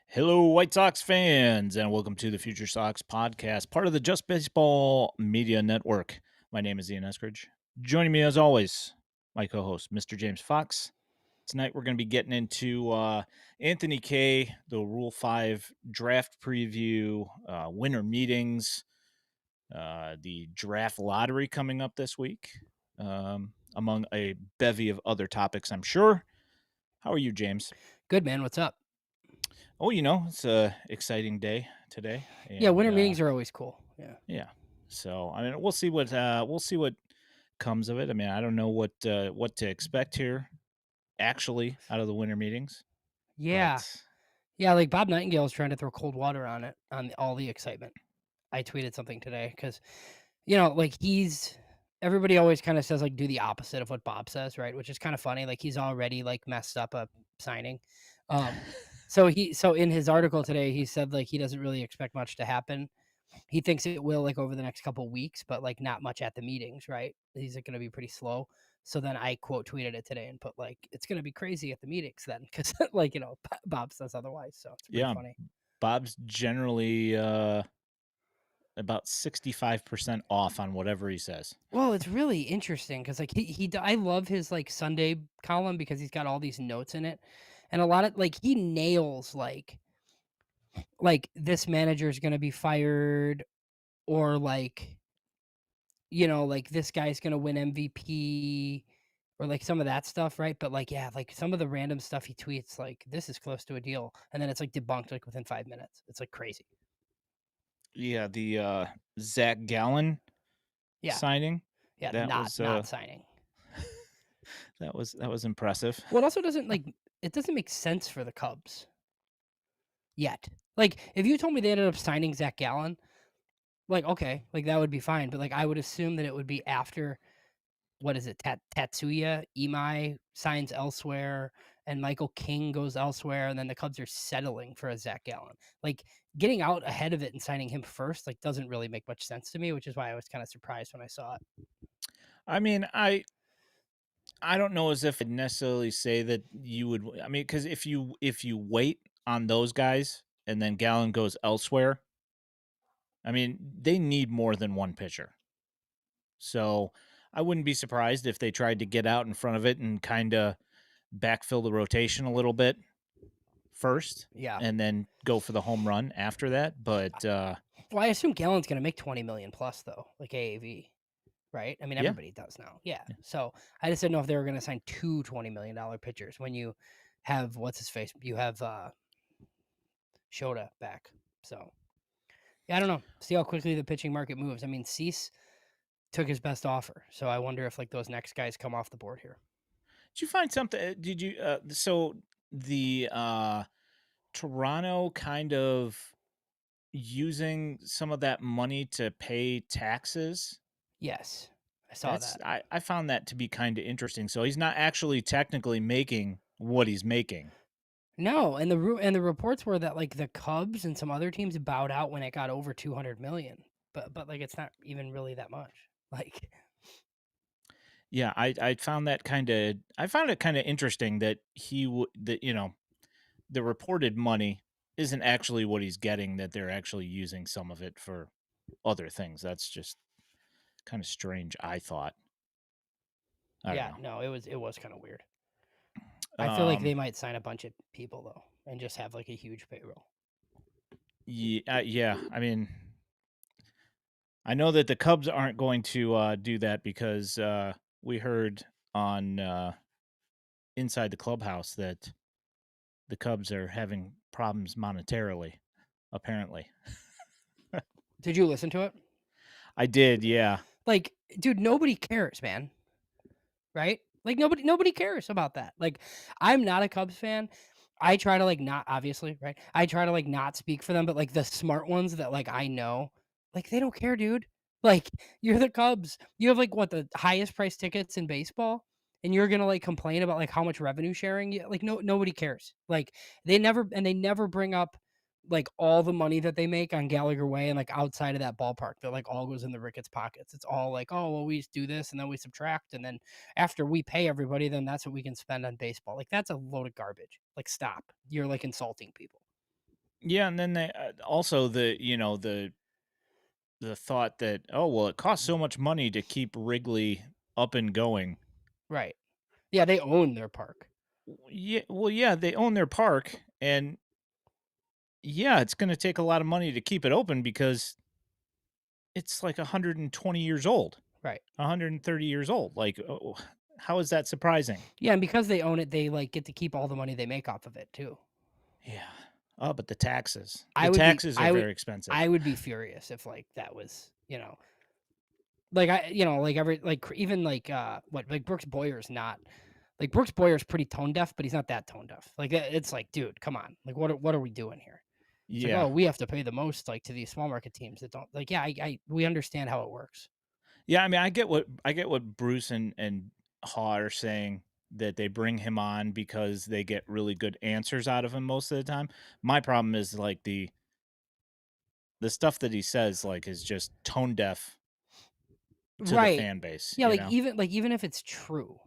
Hello, White Sox fans, and welcome to the FutureSox podcast, part of the Just Baseball Media Network. My name is Ian Eskridge. Joining me, as always, my co-host, Mr. James Fox. Tonight, we're going to be getting into Anthony K, the Rule 5 draft preview, winter meetings, the draft lottery coming up this week, among a bevy of other topics, I'm sure. How are you, James? Good, man. What's up? Oh, it's a exciting day today, Yeah, and winter meetings are always cool. Yeah. yeah. So I mean, we'll see what comes of it. I mean, I don't know what to expect here actually out of the winter meetings, Yeah. but Yeah, like Bob Nightingale is trying to throw cold water on it, on all the excitement. I tweeted something today because, like everybody always kind of says like do the opposite of what Bob says, right? Which is kind of funny. Like he's already like messed up a signing. Um, so in his article today, he said like he doesn't really expect much to happen. He thinks it will like over the next couple weeks, but like not much at the meetings, right? He's like going to be pretty slow. So then I quote tweeted it today and put like it's going to be crazy at the meetings then because like Bob says otherwise. So it's pretty yeah, funny. Bob's generally about 65% off on whatever he says. Well, it's really interesting because like I love his like Sunday column because he's got all these notes in it, and a lot of like he nails like this manager is going to be fired or like this guy's gonna win MVP or like some of that stuff, right? But like, yeah, like some of the random stuff he tweets, like this is close to a deal, and then it's like debunked like within 5 minutes. It's like crazy. Yeah, the Zach Gallen Yeah, signing yeah, that was not signing. that was impressive. Well, it also doesn't like it doesn't make sense for the Cubs yet. Like, if you told me they ended up signing Zach Gallen, like okay, like that would be fine. But like, I would assume that it would be after what is it? Tatsuya Imai signs elsewhere, and Michael King goes elsewhere, and then the Cubs are settling for a Zach Gallen. Like getting out ahead of it and signing him first, like doesn't really make much sense to me, which is why I was kind of surprised when I saw it. I mean, I don't know as if I'd necessarily say that you would. I mean, because if you wait on those guys and then Gallon goes elsewhere, I mean they need more than one pitcher. So I wouldn't be surprised if they tried to get out in front of it and kind of backfill the rotation a little bit first, Yeah. and then go for the home run after that. But Well, I assume Gallen's going to make 20 million plus though, like AAV, right? I mean, yeah, everybody does now. Yeah. So I just didn't know if they were going to sign two $20 million pitchers when you have what's his face, you have Shota back. So yeah, I don't know. See how quickly the pitching market moves. I mean, Cease took his best offer. So I wonder if like those next guys come off the board here. did you find something? Did you? So the Toronto kind of using some of that money to pay taxes. Yes, I saw that. I found that to be kind of interesting. So he's not actually technically making what he's making. No, and the reports were that like the Cubs and some other teams bowed out when it got over 200 million. But like it's not even really that much. Like Yeah, I found that I found it kind of interesting that that the reported money isn't actually what he's getting, that they're actually using some of it for other things. That's just kind of strange, I thought. I don't yeah, know. no, it was kind of weird. I feel like Um they might sign a bunch of people though and just have like a huge payroll. yeah, I mean, I know that the Cubs aren't going to do that because we heard on inside the clubhouse that the Cubs are having problems monetarily, apparently. Did you listen to it? I did, yeah. Like, dude, nobody cares, man. Right? Like nobody cares about that. Like I'm not a Cubs fan. I try to like not obviously, right? I try to like not speak for them, but like the smart ones that like I know, like they don't care, dude. Like you're the Cubs. You have like what the highest price tickets in baseball and you're going to like complain about like how much revenue sharing like nobody cares. Like they never bring up like all the money that they make on Gallagher Way and like outside of that ballpark that like all goes in the Ricketts pockets. It's all like, oh well, we just do this and then we subtract and then after we pay everybody, then that's what we can spend on baseball. Like that's a load of garbage. Like stop. You're like insulting people. Yeah, and then they also the thought that, oh well, it costs so much money to keep Wrigley up and going. Right. Yeah, they own their park. Yeah, well, yeah, they own their park, and yeah, it's going to take a lot of money to keep it open because it's like 120 years old, Right. 130 years old. Like, how is that surprising? Yeah, and because they own it, they, like, get to keep all the money they make off of it too. Yeah. Oh, but the taxes. The I would be taxes are I would very expensive. I would be furious if, like, that was, like, like, every like, even, like, what, like, Brooks Boyer's not like, Brooks Boyer's pretty tone deaf, but he's not that tone deaf. Like, it's like, "Dude, come on. Like, what are we doing here?" It's like, Yeah. "Oh, we have to pay the most, like, to these small market teams that don't." Like, yeah, I we understand how it works. Yeah, I mean, I get what Bruce and Haw are saying, that they bring him on because they get really good answers out of him most of the time. My problem is like the stuff that he says like is just tone deaf to the Right. fan base, Yeah, you know? even if it's true,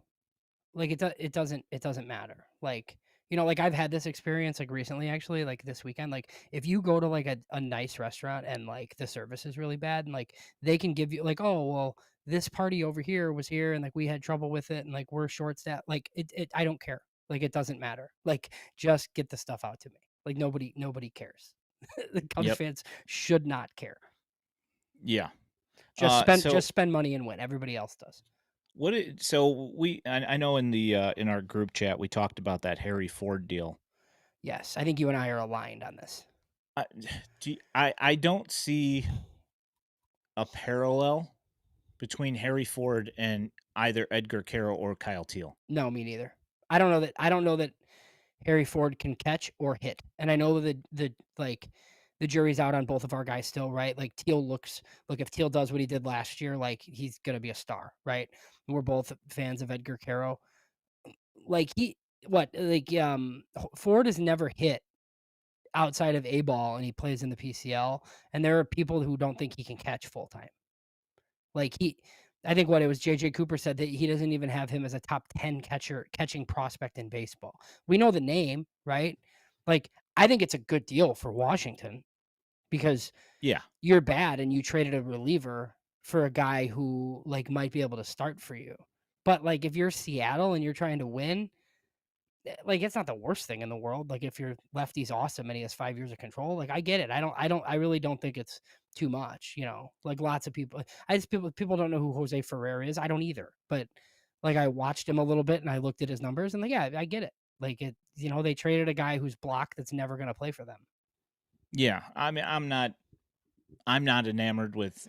like, it doesn't matter. Like, like, I've had this experience, like, recently, actually, like, this weekend. Like, if you go to, like, a nice restaurant and, like, the service is really bad, and, like, they can give you, like, "Oh, well, this party over here was here, and, like, we had trouble with it, and, like, we're short staffed." Like, I don't care. Like, it doesn't matter. Like, just get the stuff out to me. Like, nobody cares. The Cubs Yep. fans should not care. Yeah. Just spend So just spend money and win. Everybody else does. so I know in our group chat we talked about that Harry Ford deal. Yes, I think you and I are aligned on this. I I don't see a parallel between Harry Ford and either Edgar Carroll or Kyle Teal. No, me neither. I don't know that Harry Ford can catch or hit, and I know that the jury's out on both of our guys still, right? Like, look, if Teal does what he did last year, like, he's gonna be a star, right? We're both fans of Edgar Carroll. Like, Ford has never hit outside of A ball, and he plays in the PCL, and there are people who don't think he can catch full time. Like, I think what it was, JJ Cooper said that he doesn't even have him as a top 10 catching prospect in baseball. We know the name, right? Like, I think it's a good deal for Washington because Yeah. you're bad and you traded a reliever for a guy who, like, might be able to start for you. But, like, if you're Seattle and you're trying to win, like, it's not the worst thing in the world. Like, if your lefty's awesome and he has 5 years of control, like, I get it. I really don't think it's too much, Like, lots of people I just people don't know who Jose Ferrer is. I don't either. But, like, I watched him a little bit and I looked at his numbers and, like, yeah, I get it. Like, they traded a guy who's blocked that's never gonna play for them. Yeah. I mean, I'm not enamored with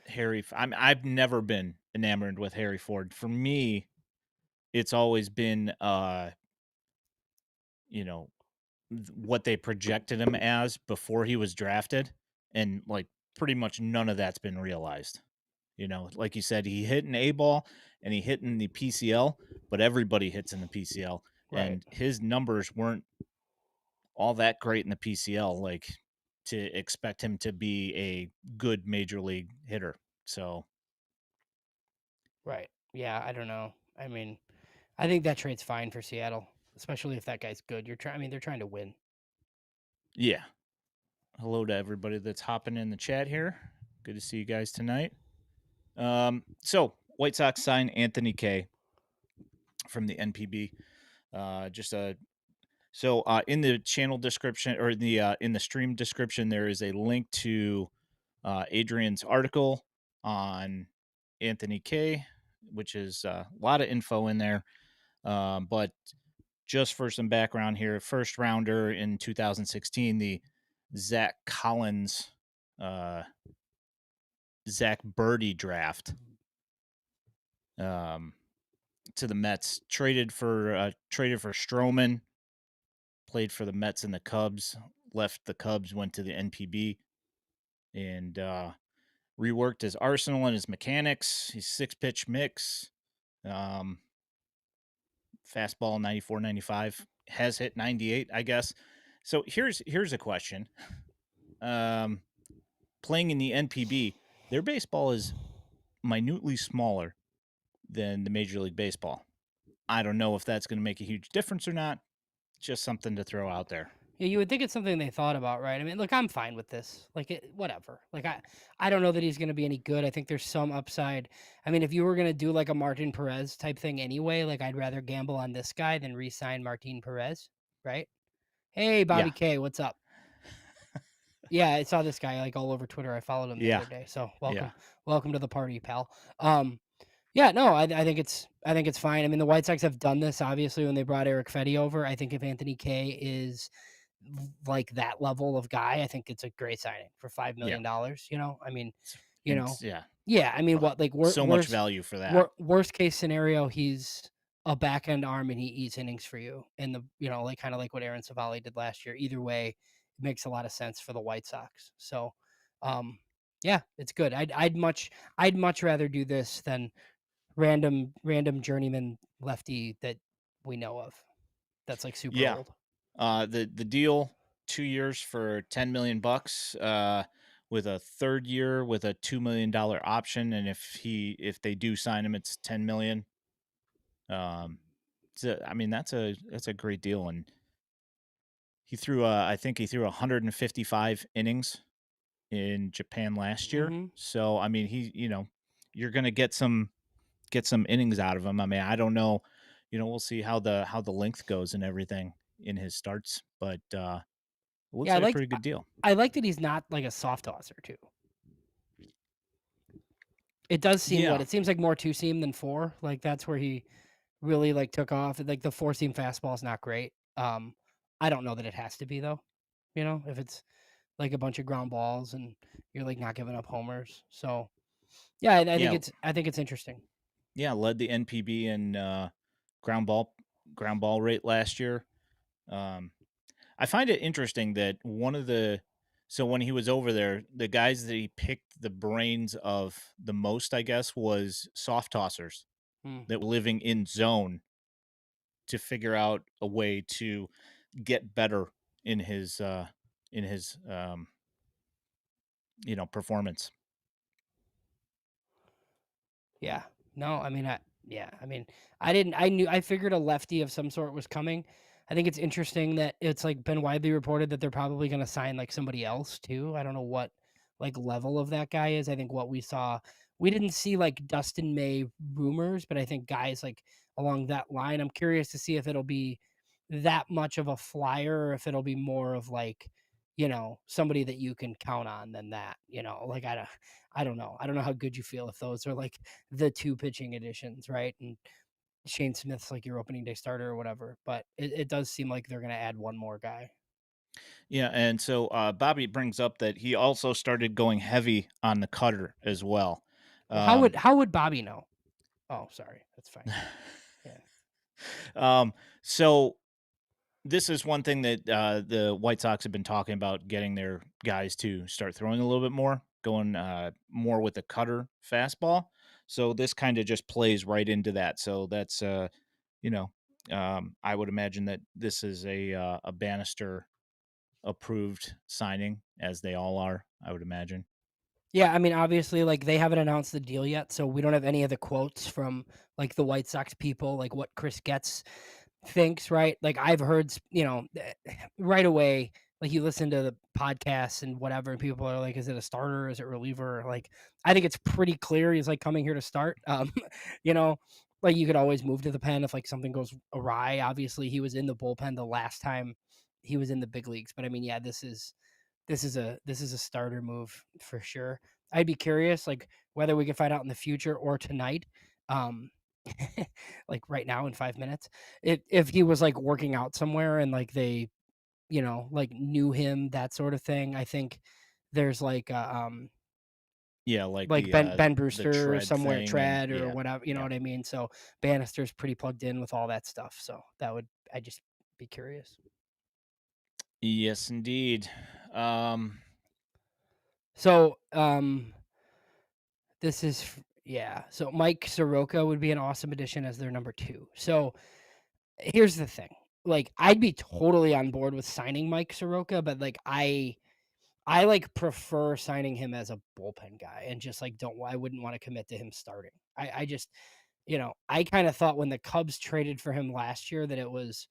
I've never been enamored with Harry Ford. For me, it's always been you know, what they projected him as before he was drafted, and like pretty much none of that's been realized. Like you said, he hit an A ball and he hit in the PCL, but everybody hits in the PCL, Right. and his numbers weren't all that great in the PCL. Like to expect him to be a good major league hitter. So Right. Yeah, I don't know. I mean, I think that trade's fine for Seattle, especially if that guy's good. I mean, they're trying to win. yeah, hello to everybody that's hopping in the chat here. Good to see you guys tonight. So White Sox sign Anthony K from the NPB. Just a So in the channel description or in the stream description, there is a link to Adrian's article on Anthony K, which is a lot of info in there. But just for some background here, first rounder in 2016, the Zach Collins, uh, Zach Birdie draft um, to the Mets, traded for Stroman, played for the Mets and the Cubs, left the Cubs, went to the NPB, and reworked his arsenal and his mechanics, his six pitch mix, um, fastball 94, 95, has hit 98, I guess. So here's a question. Um, Playing in the NPB, their baseball is minutely smaller than the Major League Baseball. I don't know if that's going to make a huge difference or not. Just something to throw out there. Yeah, you would think it's something they thought about, right? I mean, look, I'm fine with this. Like, whatever. Like, I don't know that he's going to be any good. I think there's some upside. I mean, if you were going to do like a Martin Perez type thing anyway, like I'd rather gamble on this guy than re-sign Martin Perez, right? Hey, Yeah, Bobby K, what's up? Yeah, I saw this guy like all over Twitter. I followed him the yeah, other day. So yeah, welcome to the party, pal. Yeah, no, I think it's fine. I mean, the White Sox have done this obviously when they brought Eric Fetty over. I think if Anthony K is like that level of guy, I think it's a great signing for $5 yeah. million. I mean, It's, you know, it's yeah, yeah, I mean, uh, what like so much value for that. worst case scenario, he's a back end arm and he eats innings for you. And like kind of like what Aaron Savali did last year. Either way, it makes a lot of sense for the White Sox. So, um, yeah, it's good. I'd much rather do this than random journeyman lefty that we know of. That's like super Yeah, old. the deal 2 years for 10 million bucks. With a third year with a $2 million option, and if they do sign him, it's 10 million. Um, I mean that's a great deal, and I think he threw 155 innings in Japan last year. Hmm. So I mean you're gonna get some innings out of him. I mean, I don't know, we'll see how the length goes and everything in his starts, but it looks Yeah, like a pretty good deal. I like that he's not like a soft tosser too. It does seem Yeah, it seems like more two seam than four. Like that's where he really like took off. Like the four seam fastball is not great. I don't know that it has to be though. If it's like a bunch of ground balls and you're like not giving up homers. So yeah, yeah, I think it's interesting. yeah. Led the NPB in ground ball ground ball rate last year. Um, I find it interesting that when he was over there, the guys that he picked the brains of the most, I guess, was soft tossers Hmm. that were living in zone to figure out a way to get better in his performance. Yeah. No, I mean, I mean, I figured a lefty of some sort was coming. I think it's interesting that it's like been widely reported that they're probably going to sign like somebody else too. I don't know what like level of that guy is. I think what we didn't see like Dustin May rumors, but I think guys like along that line. I'm curious to see if it'll be that much of a flyer or if it'll be more of like, somebody that you can count on than that, like I don't know. I don't know how good you feel if those are like the two pitching additions, right? And Shane Smith's like your opening day starter or whatever. But it does seem like they're going to add one more guy. Yeah, and so Bobby brings up that he also started going heavy on the cutter as well. Well, Um, how would Bobby know? Oh, sorry. That's fine. Yeah. um, so this is one thing that the White Sox have been talking about, getting their guys to start throwing a little bit more, going more with the cutter fastball. So this kind of just plays right into that. So that's you know, I would imagine that this is a Bannister approved signing, as they all are. I would imagine. Yeah, I mean, obviously, like they haven't announced the deal yet, so we don't have any of the quotes from like the White Sox people, like what Chris Getz thinks, right? Like I've heard, right away, like you listen to the podcasts and whatever, and people are like, "Is it a starter? Is it reliever?" Like I think it's pretty clear he's like coming here to start. You know, like you could always move to the pen if like something goes awry. Obviously, he was in the bullpen the last time he was in the big leagues, but I mean, yeah, this is a starter move for sure. I'd be curious, like whether we can find out in the future or tonight, um, like right now in 5 minutes, if he was like working out somewhere and like they, like knew him, that sort of thing. I think there's Yeah, like like the Ben the Brewster tread somewhere at thing, and Trad or yeah, whatever, you know yeah. what I mean? So Bannister's pretty plugged in with all that stuff. So I just be curious. Yes, indeed. Um, So yeah. So Mike Soroka would be an awesome addition as their number two. So here's the thing. Like I'd be totally on board with signing Mike Soroka, but like I like prefer signing him as a bullpen guy and just like I wouldn't want to commit to him starting. I just I kind of thought when the Cubs traded for him last year that it was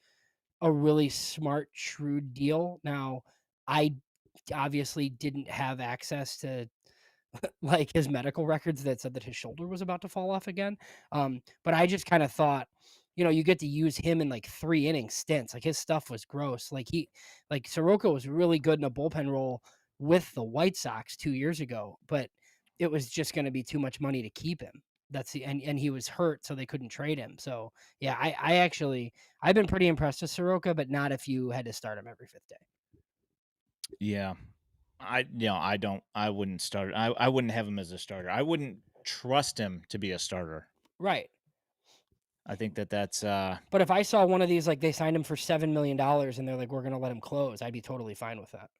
a really smart, shrewd deal. Now, I obviously didn't have access to like his medical records that said that his shoulder was about to fall off again. But I just kind of thought, you get to use him in like 3 inning stints. Like his stuff was gross. Like Soroka was really good in a bullpen role with the White Sox 2 years ago, but it was just going to be too much money to keep him. And he was hurt, so they couldn't trade him. So yeah, I've been pretty impressed with Soroka, but not if you had to start him every fifth day. Yeah. I wouldn't start. I wouldn't have him as a starter. I wouldn't trust him to be a starter. Right. I think that's But if I saw one of these, like they signed him for $7 million and they're like, we're going to let him close, I'd be totally fine with that.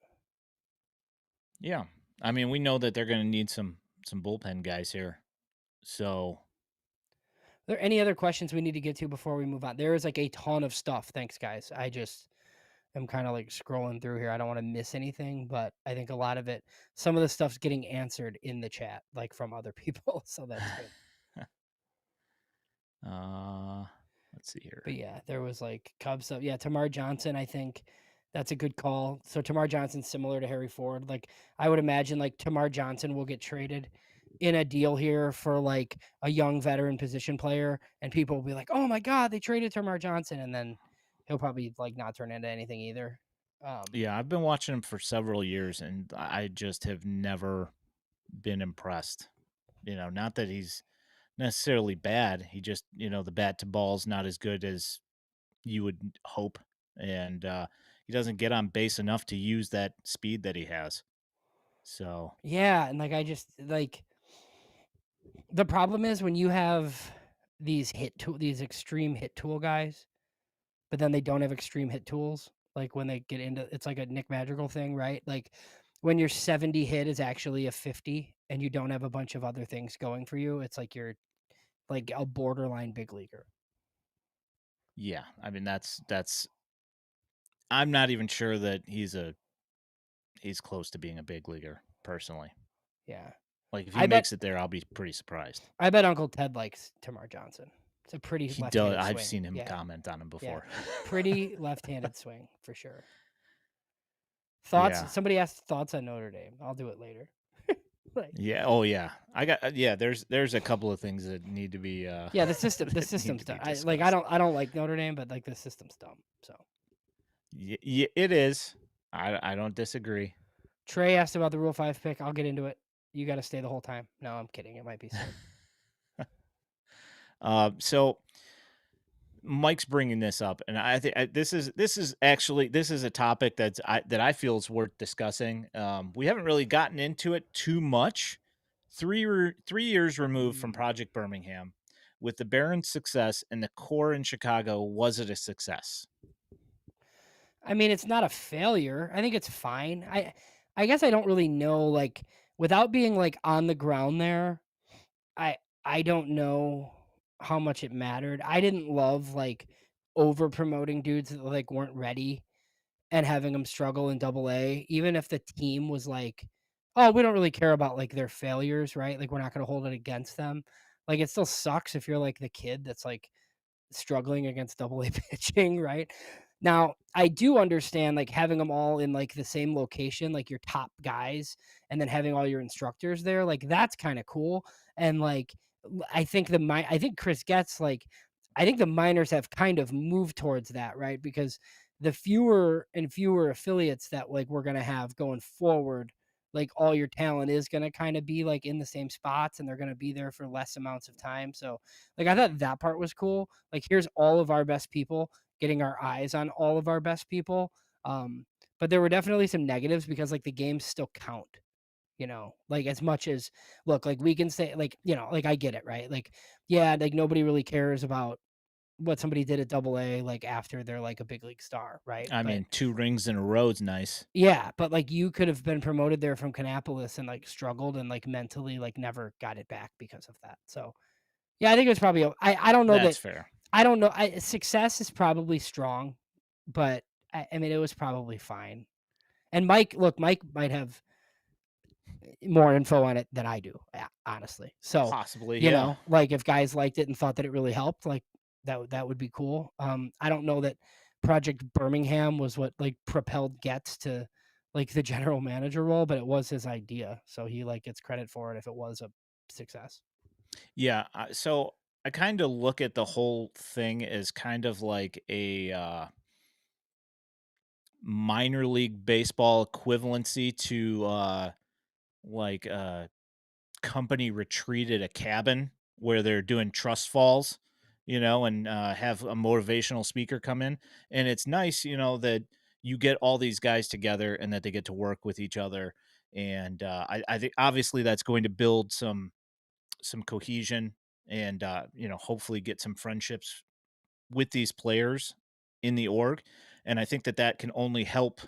yeah. I mean, we know that they're going to need some bullpen guys here. So, Are there any other questions we need to get to before we move on? There is like a ton of stuff. Thanks, guys. I just am kind of like scrolling through here. I don't want to miss anything, but I think a lot of it, some of the stuff's getting answered in the chat, like from other people. So that's good. uh let's see here. But yeah, there was like Cubs stuff. Yeah, Tamar Johnson, I think that's a good call. So Tamar Johnson's similar to Harry Ford. Like I would imagine like Tamar Johnson will get traded in a deal here for like a young veteran position player, and people will be like, "Oh my God, they traded Tamar Johnson," and then he'll probably like not turn into anything either. Yeah, I've been watching him for several years and I just have never been impressed. Not that he's necessarily bad. He just, the bat to ball's not as good as you would hope. And he doesn't get on base enough to use that speed that he has. So, Yeah, and like I just like the problem is when you have these extreme hit tool guys, but then they don't have extreme hit tools. Like when they get into it's like a Nick Madrigal thing, right? Like when your 70 hit is actually a 50 and you don't have a bunch of other things going for you, it's like you're like a borderline big leaguer. yeah, I mean that's I'm not even sure that he's close to being a big leaguer personally. Yeah. Like if he I bet makes it there, I'll be pretty surprised. I bet Uncle Ted likes Tamar Johnson. It's a pretty He does. left-handed I've swing. seen him Yeah. comment on him Yeah. before. Pretty left-handed swing for sure. Thoughts? Yeah. Somebody asked thoughts on Notre Dame. I'll do it later. Like, Yeah. Oh yeah. I got. Yeah. There's a couple of things that need to be. yeah, the system, the that need system's to dumb. be I discussed. don't like Notre Dame, but like the system's dumb. So Yeah, it is. I don't disagree. Trey asked about the Rule 5 pick. I'll get into it. You got to stay the whole time. No, I'm kidding. It might be sick. So Mike's bringing this up, and I think this is a topic that I feel is worth discussing. We haven't really gotten into it too much. 3 years removed from Project Birmingham, with the Barons' success and the core in Chicago, was it a success? I mean, it's not a failure. I think it's fine. I guess I don't really know, like, without being like on the ground there, I I don't know how much it mattered. I didn't love like over promoting dudes that like weren't ready and having them struggle in double A, even if the team was like, oh, we don't really care about like their failures, right? Like we're not going to hold it against them. Like it still sucks if you're like the kid that's like struggling against double A pitching, right? Now, I do understand like having them all in like the same location, like your top guys, and then having all your instructors there, like that's kind of cool. And like I think Chris gets like I think the minors have kind of moved towards that, right? Because the fewer and fewer affiliates that like we're gonna have going forward, like all your talent is gonna kind of be like in the same spots and they're gonna be there for less amounts of time. So like I thought that part was cool. Like here's all of our best people getting our eyes on all of our best people. But there were definitely some negatives because like the games still count, like as much as look, like we can say like, like I get it, right? Like, yeah, like nobody really cares about what somebody did at double A like after they're like a big league star, right? I But mean, 2 rings in a row is nice. yeah, but like you could have been promoted there from Kannapolis and like struggled and like mentally like never got it back because of that. So yeah, I think it was probably I don't know That's that fair. I don't know. Success is probably strong, but I mean, it was probably fine. And Mike might have more info on it than I do, honestly. So, Possibly, yeah. like if guys liked it and thought that it really helped, like that would be cool. I don't know that Project Birmingham was what like propelled Getz to like the general manager role, but it was his idea, so he like gets credit for it if it was a success. Yeah, so I kind of look at the whole thing as kind of like a minor league baseball equivalency to like company retreat at a cabin where they're doing trust falls, and have a motivational speaker come in. And it's nice, that you get all these guys together and that they get to work with each other. And I think obviously that's going to build some cohesion and hopefully get some friendships with these players in the org. And I think that that can only help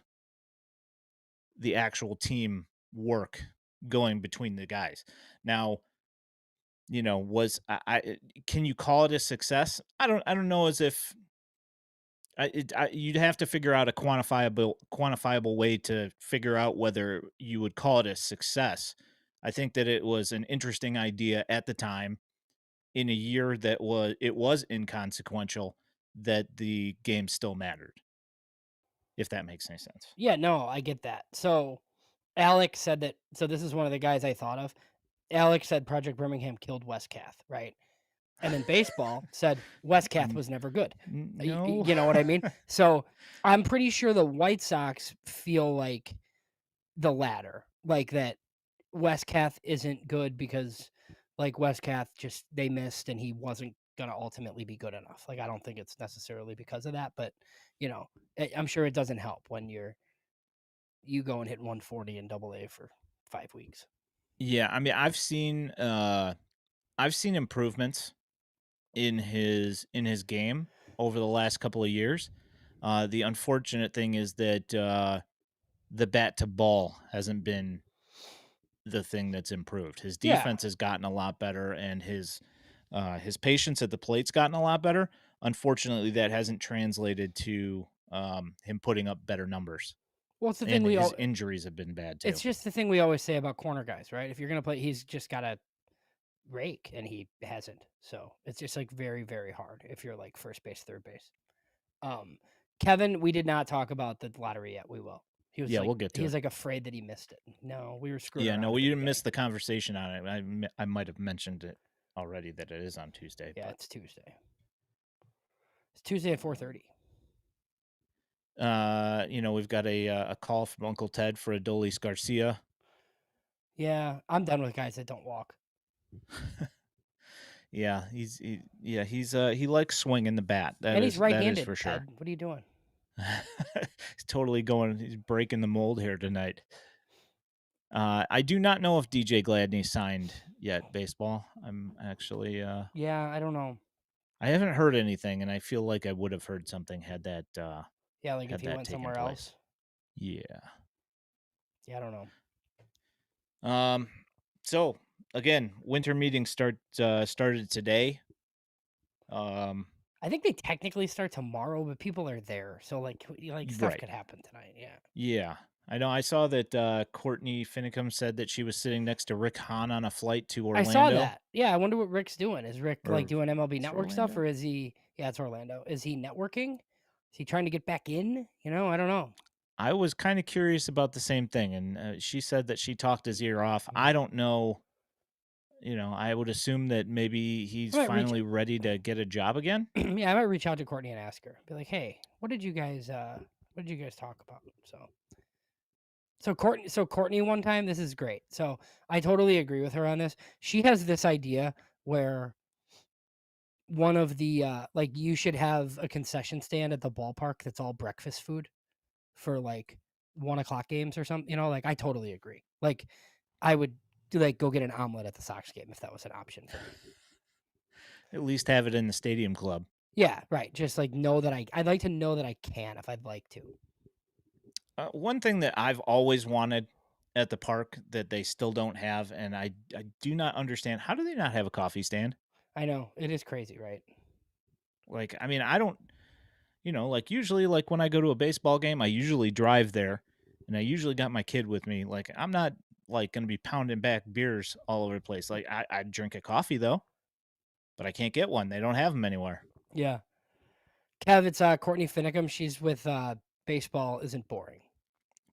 the actual team work going between the guys. Now, was can you call it a success? I don't know as if you'd have to figure out a quantifiable way to figure out whether you would call it a success. I think that it was an interesting idea at the time in a year that was inconsequential, that the game still mattered, if that makes any sense. Yeah, no, I get that. So Alex said that. So this is one of the guys I thought of. Alex said Project Birmingham killed Westcath, right? And then baseball said Westcath N- was never good. no. You know what I mean? So I'm pretty sure the White Sox feel like the latter, like that Westcath isn't good because like Westcath just they missed and he wasn't gonna ultimately be good enough. Like I don't think it's necessarily because of that, but you know, I'm sure it doesn't help when you go and hit 140 in Double A for 5 weeks. Yeah, I mean, I've seen improvements in his game over the last couple of years. The unfortunate thing is that the bat to ball hasn't been the thing that's improved. His Yeah. defense has gotten a lot better, and his patience at the plate's gotten a lot better. Unfortunately, that hasn't translated to him putting up better numbers, Well, it's the thing and we his all injuries have been bad it's too. just the thing we always say about corner guys, right? If you're gonna play, he's just gotta rake, and he hasn't. So it's just like very, very hard if you're like first base, third base. Um, Kevin, we did not talk about the lottery yet. We will. Yeah, we'll get He to was it. like afraid that he missed it. No, we were screwing Yeah, no, around at we the didn't miss beginning. the conversation on it. I might have mentioned it already that it is on Tuesday, Yeah, but it's Tuesday. It's Tuesday at 4:30. we've got a call from Uncle Ted for Adolis Garcia. Yeah, I'm done with guys that don't walk. Yeah, he likes swinging the bat. And he's That is for right-handed, sure. Ted. What are you doing? He's totally going. He's breaking the mold here tonight. I do not know if DJ Gladney signed yet. Baseball. I'm actually. Yeah, I don't know. I haven't heard anything, and I feel like I would have heard something Yeah, like if had he that went taken somewhere place. else. Yeah. Yeah, I don't know. Um. So again, winter meetings started today. Um. I think they technically start tomorrow, but people are there, so like stuff Right. could happen tonight. Yeah. Yeah. I know. I saw that Courtney Finicum said that she was sitting next to Rick Hahn on a flight to I saw Orlando. that. Yeah, I wonder what Rick's doing. Is Rick like Or doing MLB is it Network stuff, Orlando? or is he? Yeah, it's Orlando. Is he networking? Is he trying to get back in? I don't know. I was kind of curious about the same thing, and she said that she talked his ear off. Mhm. I don't know. I would assume that maybe I he's might reach. finally ready to get a job again. Yeah, I might reach out to Courtney and ask her. Be like, hey, what did you guys talk about? So Courtney one time, this is great. So I totally agree with her on this. She has this idea where one of the like you should have a concession stand at the ballpark that's all breakfast food for like 1 o'clock games or something. Like I totally agree. Like I would like go get an omelet at the Sox game if that was an option for me. At least have it in the stadium club. Yeah, right. Just like know that I'd like to know that I can if I'd like to. One thing that I've always wanted at the park that they still don't have, and I do not understand, how do they not have a coffee stand? I know it is crazy, right? Like, I mean, I don't, like usually, like when I go to a baseball game, I usually drive there, and I usually got my kid with me. Like, I'm not like going to be pounding back beers all over the place. Like, I drink a coffee though, but I can't get one. They don't have them anywhere. Yeah. Kev, it's Courtney Finicum. She's with Baseball Isn't Boring,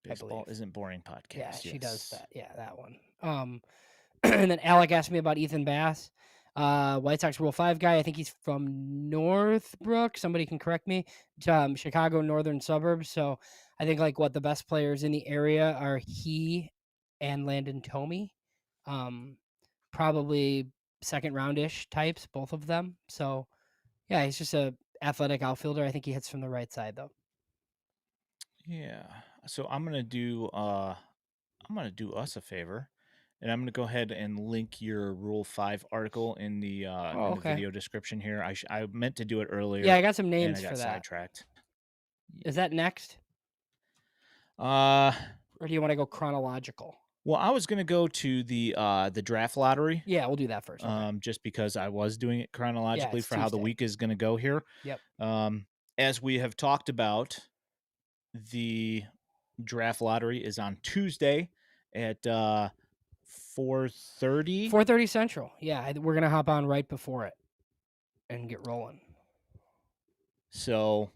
I Baseball believe. Isn't Boring Yeah, podcast. she does Yes. that. Yeah, that one. And then Alec asked me about Ethan Bass, White Sox Rule 5 guy. I think he's from Northbrook. Somebody can correct me. Chicago northern suburbs. So I think like what the best players in the area are he and Landon Tomey. Um, Probably second roundish types, both of them. So yeah, he's just a athletic outfielder. I think he hits from the right side though. Yeah. So I'm gonna do us a favor, and I'm gonna go ahead and link your Rule 5 article Oh, in the okay. video description here. I meant to do it Yeah, earlier I got some and names I for got that. sidetracked. Is Yeah. that next? Uh Or do you want to go chronological? well, I was gonna go to the draft lottery, Yeah, we'll do that first. Okay. just because I was doing it Yeah, chronologically it's for how the Tuesday. week is gonna go here. Yep. Um, as we have talked about, the draft lottery is on Tuesday at 4:30. 4:30 Central. Yeah, we're gonna hop on right before it and get rolling. So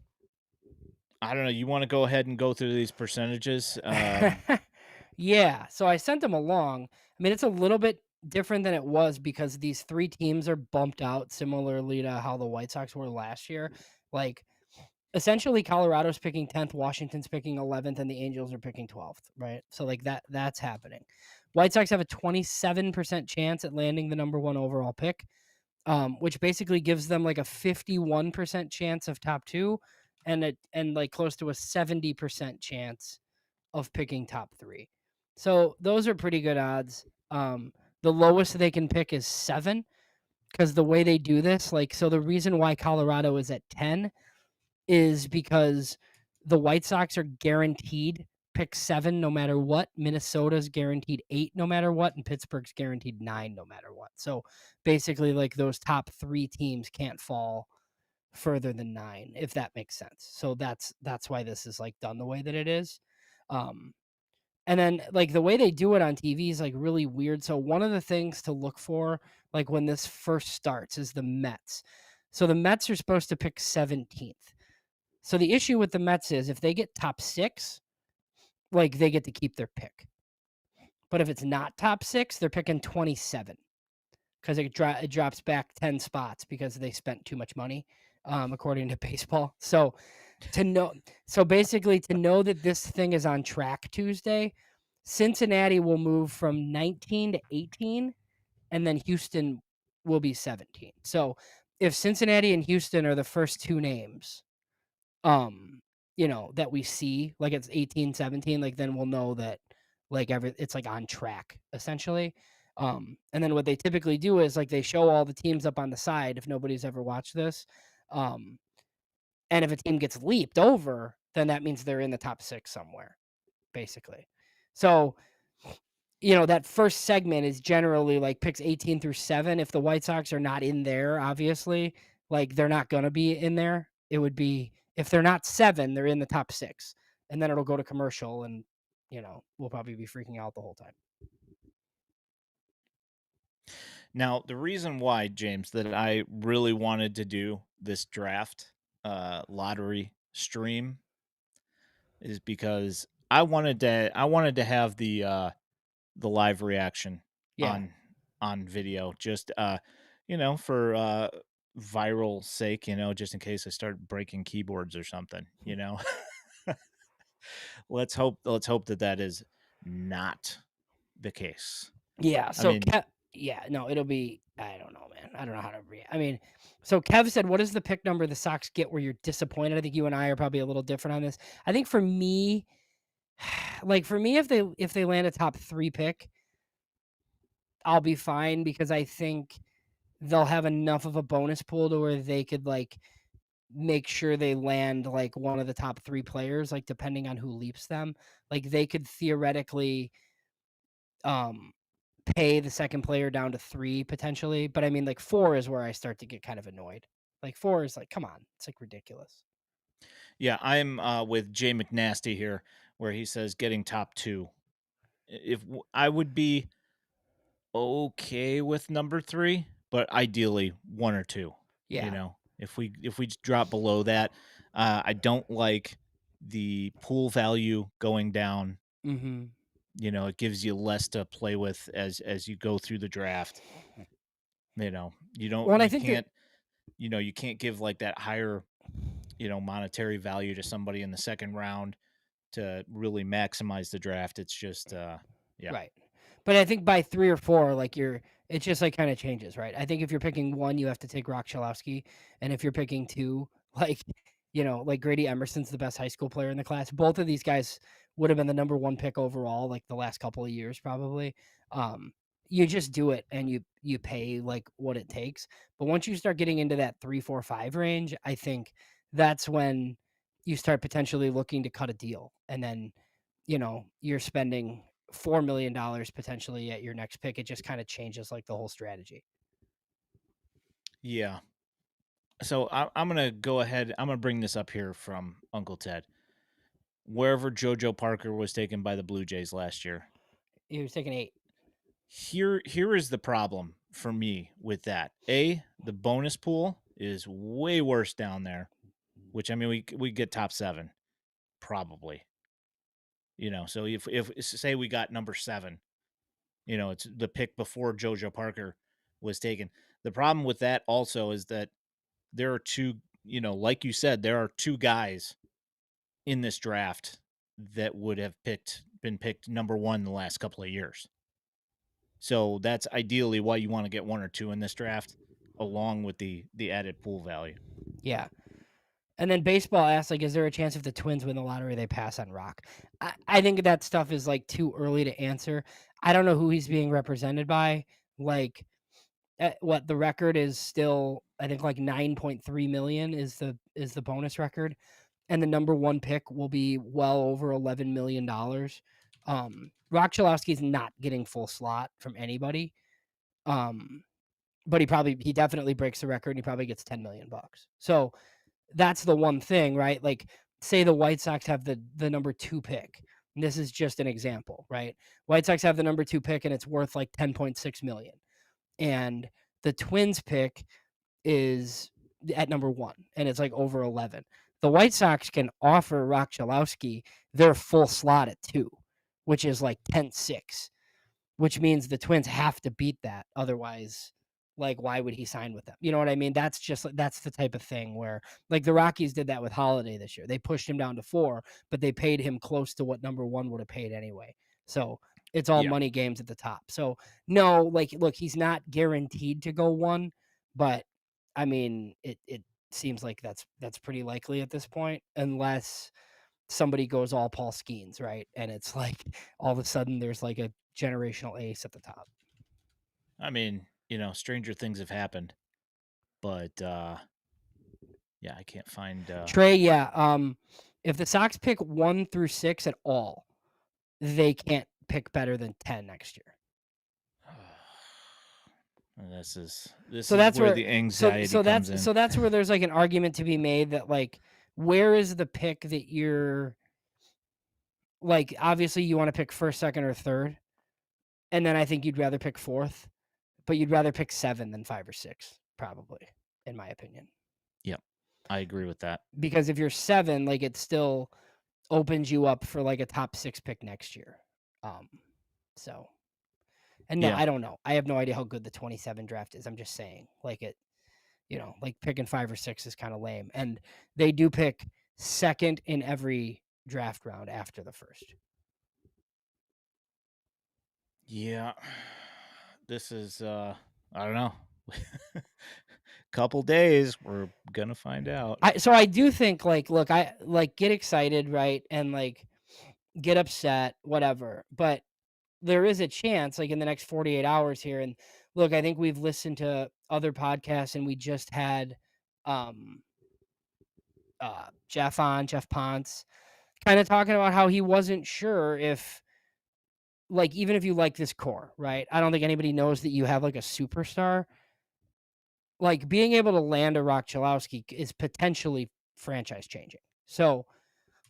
I don't know. You want to go ahead and go through these percentages? Yeah, so I sent them along. I mean, it's a little bit different than it was because these three teams are bumped out similarly to how the White Sox were last year. Like essentially Colorado's picking 10th, Washington's picking 11th, and the Angels are picking 12th, right? So like that's happening. White Sox have a 27% chance at landing the number 1 overall pick, which basically gives them like a 51% chance of top 2 and like close to a 70% chance of picking top 3. So those are pretty good odds. The lowest they can pick is 7 because the way they do this, like, so the reason why Colorado is at 10 is because the White Sox are guaranteed pick 7 no matter what. Minnesota's guaranteed 8 no matter what, and Pittsburgh's guaranteed 9 no matter what. So basically, like those top 3 teams can't fall further than 9, if that makes sense. So that's why this is like done the way that it is. Um, and then like the way they do it on TV is like really weird. So one of the things to look for, like when this first starts, is the Mets. So the Mets are supposed to pick 17th. So the issue with the Mets is if they get top 6, like they get to keep their pick. But if it's not top 6, they're picking 27 because it drops back 10 spots because they spent too much money, according to baseball. So to know, so basically to know that this thing is on track Tuesday, Cincinnati will move from 19 to 18, and then Houston will be 17. So if Cincinnati and Houston are the first 2 names, um that we see, like it's 18, 17, like then we'll know that like it's like on track essentially. And then what they typically do is like they show all the teams up on the side if nobody's ever watched this. um and if a team gets leaped over, then that means they're in the top 6 somewhere basically. So that first segment is generally like picks 18 through 7. If the White Sox are not in there, obviously, like they're not going to be in there. It would be if they're not 7, they're in the top 6. And then it'll go to commercial and we'll probably be freaking out the whole time. Now, the reason why, James, that I really wanted to do this draft lottery stream is because I wanted to have the live reaction Yeah. on video, just for viral sake, just in case I start breaking keyboards or something. Let's hope that is not the case. Yeah, I so mean, Kev, yeah, no, it'll be, I don't know, man. I don't know how to react. I mean, so Kev said, "What is the pick number the Sox get where you're disappointed?" I think you and I are probably a little different on this. I think for me, like for me, if they land a top 3 pick, I'll be fine because I think they'll have enough of a bonus pool to where they could like make sure they land like one of the top 3 players, like depending on who leaps them. Like they could theoretically um pay the second player down to 3 potentially, but I mean like 4 is where I start to get kind of annoyed. Like 4 is like, come on, it's like ridiculous. yeah, I'm with Jay McNasty here, where he says getting top 2. I would be okay with number 3, but ideally 1 or 2. Yeah. If we drop below that, I don't like the pool value going down. Mm-hmm. It gives you less to play with as you go through the draft. You don't Well, and I you think that can't you can't give like that higher monetary value to somebody in the second round to really maximize the draft. It's just yeah. right. But I think by 3 or 4, like, it just, like, kinda changes, right? I think if you're picking 1, you have to take Rock Chalowski, and if you're picking 2, like, like, Grady Emerson's the best high school player in the class. Both of these guys would have been the number 1 pick overall, like, the last couple of years probably. Um, you just do it and you pay, like, what it takes. But once you start getting into that 3, 4, 5 range, I think that's when you start potentially looking to cut a deal, and then you're spending $4 million potentially at your next pick. It just kind of changes like the whole strategy. Yeah. So I'm gonna go ahead. I'm gonna bring this up here from Uncle Ted. Wherever JoJo Parker was taken by the Blue Jays last year, He was taking 8. here is the problem for me with that. The bonus pool is way worse down there, which I mean we get top 7 probably. So if say we got number 7, it's the pick before JoJo Parker was taken. The problem with that also is that there are two, like you said, there are two guys in this draft that would have been picked number 1 the last couple of years. So that's ideally why you want to get 1 or 2 in this draft, along with the added pool value. Yeah. And then baseball asks, like, is there a chance if the Twins win the lottery, they pass on Rock? I think that stuff is like too early to answer. I don't know who he's being represented by. Like, what the record is still, I think like 9.3 million is the bonus record, and the number 1 pick will be well over $11 million. Rock Chalowski's not getting full slot from anybody. Um, but he definitely breaks the record and he probably gets 10 million bucks. So that's the one thing, right? Like, say the White Sox have the number 2 pick. And this is just an example, right? White Sox have the number 2 pick and it's worth like 10.6 million. And the Twins pick is at number 1 and it's like over 11. The White Sox can offer Rock Chalowski their full slot at 2, which is like 10.6, which means the Twins have to beat that. Otherwise, like, why would he sign with them? You know what I mean? That's the type of thing where, like, the Rockies did that with Holiday this year. They pushed him down to 4, but they paid him close to what number 1 would have paid anyway. So it's all Yeah. money games at the top. So no, like, look, he's not guaranteed to go 1, but I mean, it seems like that's pretty likely at this point, unless somebody goes all Paul Skeens, right? And it's like all of a sudden there's like a generational ace at the top. I mean, stranger things have happened, but yeah, I can't find Trey, yeah. If the Sox pick 1 through 6 at all, they can't pick better than 10 next year. this So is that's where where the anxiety comes in. so that's where there's like an argument to be made that, like, where is the pick that you're like, obviously you want to pick first, second, or third. And then I think you'd rather pick fourth, but you'd rather pick 7 than 5 or 6, probably, in my opinion. Yep. I agree with that. Because if you're 7, like, it still opens you up for like a top 6 pick next year. Um, so, and no, Yeah. I don't know. I have no idea how good the 27 draft is. I'm just saying, like, like picking 5 or 6 is kind of lame. And they do pick second in every draft round after the first. Yeah. This is I don't know. Couple days, we're gonna find out. So I do think, like, look, I like get excited, right? And like get upset, whatever. But there is a chance, like, in the next 48 hours here. And look, I think we've listened to other podcasts and we just had um Jeff Ponce, kind of talking about how he wasn't sure if, like, even if you like this core, right? I don't think anybody knows that you have like a superstar. Like, being able to land a Rock Chalowski is potentially franchise changing. So,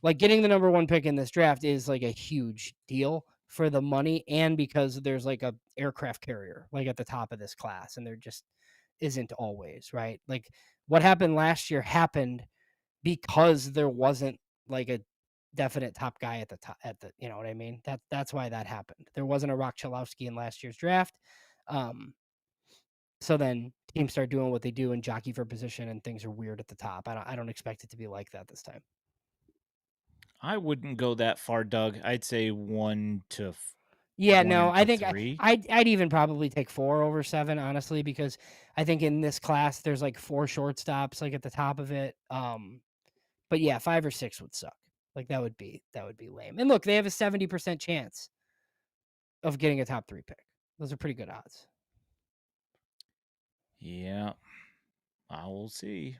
like, getting the number 1 pick in this draft is like a huge deal for the money and because there's like a aircraft carrier like at the top of this class and there just isn't always, right? Like, What happened last year happened because there wasn't like a definite top guy at the top you know what I mean? That's why that happened. There wasn't a Rock Chalowski in last year's draft. Um, so then teams start doing what they do and jockey for position and things are weird at the top. I don't expect it to be like that this time. I wouldn't go that far, Doug. I'd say Yeah, one no, I into think three. I'd even probably take 4 over 7, honestly, because I think in this class there's like 4 shortstops like at the top of it. But yeah, 5 or 6 would suck. Like that would be lame. And look, they have a 70% chance of getting a top 3 pick. Those are pretty good odds. Yeah, I will see.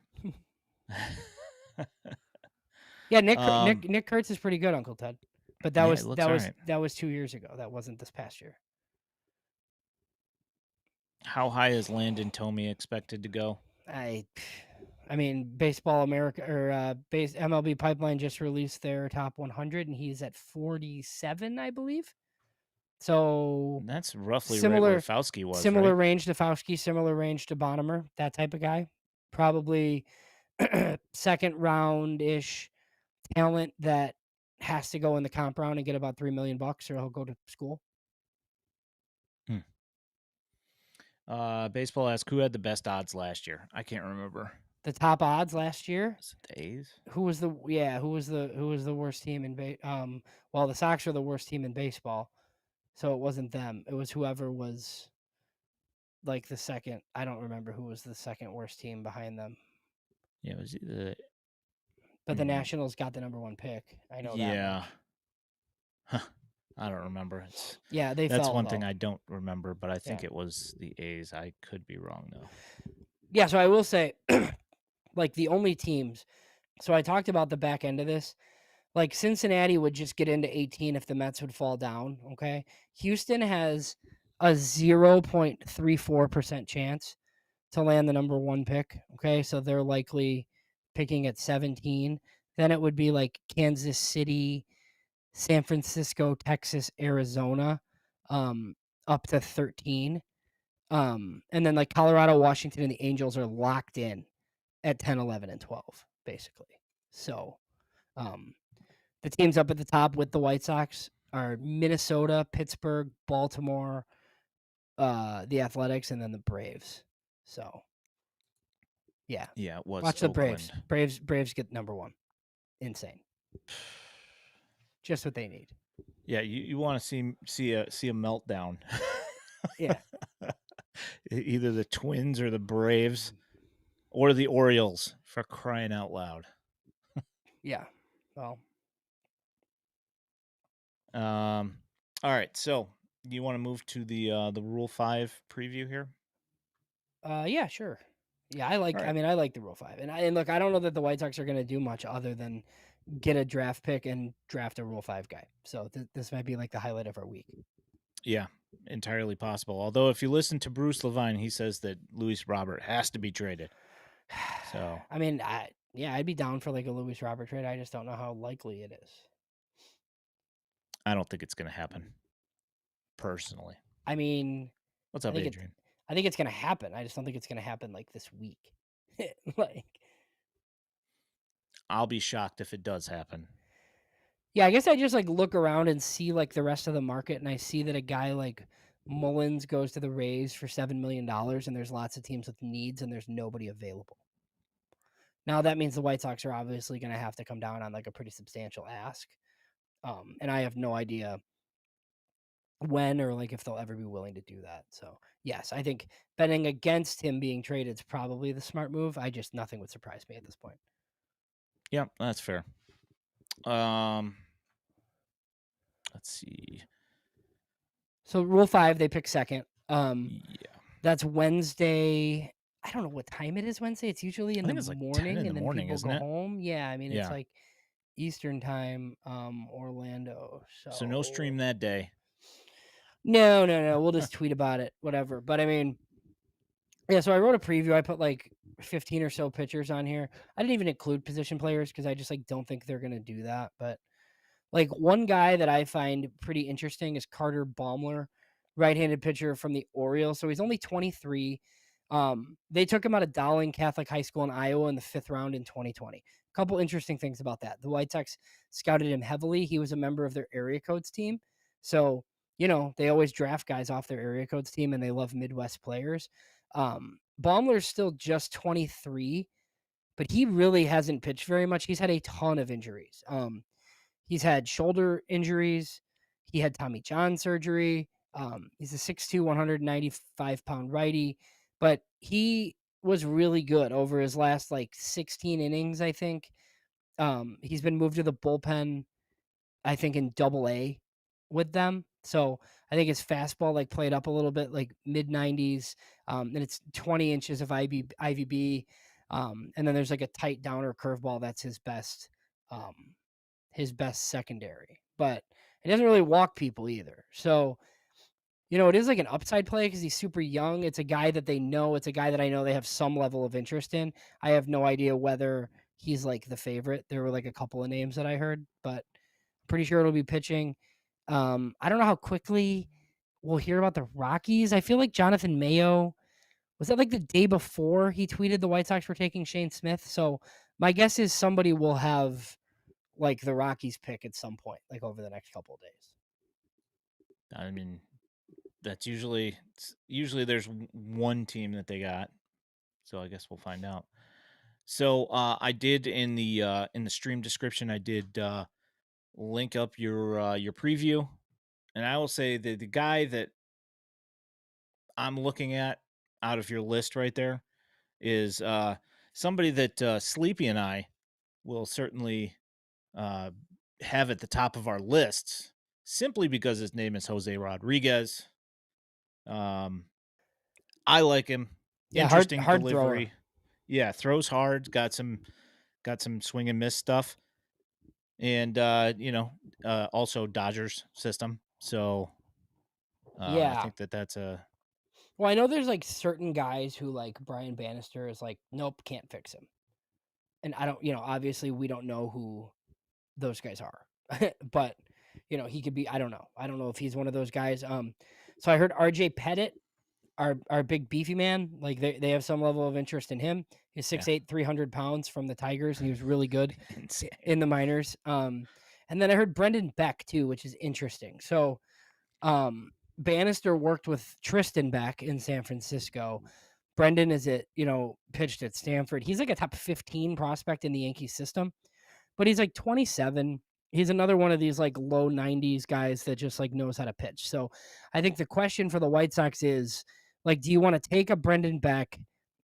Yeah, Nick um, Nick Nick Kurtz is pretty good, Uncle Ted. But that yeah, it was looks that all was right. that was 2 years ago. That wasn't this past year. How high is Landon Tomey expected to go? I I mean, Baseball America or base MLB Pipeline just released their top 100 and he's at 47, I believe. So That's roughly right where similar Fauci was, similar right? range to Fauci, similar range to Bonhomer, that type of guy. Probably second round ish talent that has to go in the comp round and get about $3 million or he'll go to school. Hmm. Baseball asks who had the best odds last year. I can't remember. The top odds last year. Was it the A's? Who was the worst team in well, the Sox are the worst team in baseball. So it wasn't them. It was whoever was like the second. I don't remember who was the second worst team behind them. Yeah, it was either. But the Nationals got the number 1 pick. I know that Yeah. much. I don't remember. Yeah, they That's fell one though. thing I don't remember, but I think Yeah. it was the A's. I could be wrong though. Yeah, so I will say like the only teams. So I talked about the back end of this. Like Cincinnati would just get into 18 if the Mets would fall down, okay? Houston has a 0.34% chance to land the number 1 pick, okay? So they're likely picking at 17. Then it would be like Kansas City, San Francisco, Texas, Arizona, up to 13. And then like Colorado, Washington, and the Angels are locked in at 10, 11, and 12, basically. So the teams up at the top with the White Sox are Minnesota, Pittsburgh, Baltimore, the Athletics, and then the Braves. So yeah. Yeah, it was Watch the Braves. Oakland. Braves get number 1. Insane. Just what they need. Yeah, you want to see a meltdown. Yeah. Either the Twins or the Braves or the Orioles, for crying out loud. Yeah. Well. All right, so you want to move to the Rule 5 preview here? Yeah, sure. Yeah, All right. I like the Rule 5. And look, I don't know that the White Sox are going to do much other than get a draft pick and draft a Rule 5 guy. So this might be like the highlight of our week. Yeah, entirely possible. Although if you listen to Bruce Levine, he says that Luis Robert has to be traded. So I mean, I'd be down for like a Luis Robert trade. I just don't know how likely it is. I don't think it's going to happen. Personally. I mean, What's up, Adrian? I think it's going to happen. I just don't think it's going to happen like this week. Like, I'll be shocked if it does happen. yeah, I guess I just like look around and see like the rest of the market, and I see that a guy like Mullins goes to the Rays for $7 million, and there's lots of teams with needs, and there's nobody available. Now that means the White Sox are obviously going to have to come down on like a pretty substantial ask, and I have no idea when or like if they'll ever be willing to do that. So yes, I think betting against him being traded is probably the smart move. Nothing would surprise me at this point. Yeah, that's fair. Let's see. So Rule 5, they pick second. Yeah. That's Wednesday. I don't know what time it is Wednesday. It's usually in I the think it's like 10 morning, in the and then morning, people isn't go it? home. Yeah, I mean it's Yeah. like Eastern time, Orlando. So no stream that day. No. We'll just tweet about it, whatever. But I mean, yeah. So I wrote a preview. I put like 15 or so pitchers on here. I didn't even include position players because I just like don't think they're gonna do that. But like one guy that I find pretty interesting is Carter Baumler, right-handed pitcher from the Orioles. So he's only 23. They took him out of Dowling Catholic High School in Iowa in the 5th round in 2020. A couple interesting things about that. The White Sox scouted him heavily. He was a member of their area codes team. So, they always draft guys off their area codes team and they love Midwest players. Baumler's still just 23, but he really hasn't pitched very much. He's had a ton of injuries. He's had shoulder injuries. He had Tommy John surgery. He's a 6'2", 195-pound righty, but he was really good over his last 16 innings, I think. He's been moved to the bullpen, I think, in Double-A with them. So I think his fastball played up a little bit, mid 90s, and it's 20 inches of IVB. And then there's a tight downer curveball that's his best secondary, but it doesn't really walk people either. So, it is an upside play because he's super young. It's a guy that they know. It's a guy that I know they have some level of interest in. I have no idea whether he's the favorite. There were a couple of names that I heard, but I'm pretty sure it'll be pitching. I don't know how quickly we'll hear about the Rockies. I feel like Jonathan Mayo, was that the day before he tweeted the White Sox were taking Shane Smith? So my guess is somebody will have the Rockies pick at some point, over the next couple of days. I mean, that's usually there's one team that they got. So I guess we'll find out. So I did in the stream description, I did link up your preview, and I will say that the guy that I'm looking at out of your list right there is somebody that Sleepy and I will certainly uh, have at the top of our lists simply because his name is Jose Rodriguez. Um, I like him. Yeah, Interesting hard thrower. delivery. Yeah, throws hard. Got some swing and miss stuff, and also Dodgers system. So I Yeah. think that's a Well, I know there's certain guys who Brian Bannister is nope, can't fix him. And I don't, obviously we don't know who those guys are. But he could be, I don't know. I don't know if he's one of those guys. So I heard RJ Pettit, our big beefy man, they have some level of interest in him. He's yeah 6'8", 300 pounds from the Tigers, and he was really good insane. in the minors. And then I heard Brendan Beck too, which is interesting. So Bannister worked with Tristan Beck in San Francisco. Brendan pitched at Stanford. He's a top 15 prospect in the Yankees system, but he's 27. He's another one of these low 90s guys that just knows how to pitch. So I think the question for the White Sox is do you want to take a Brendan Beck,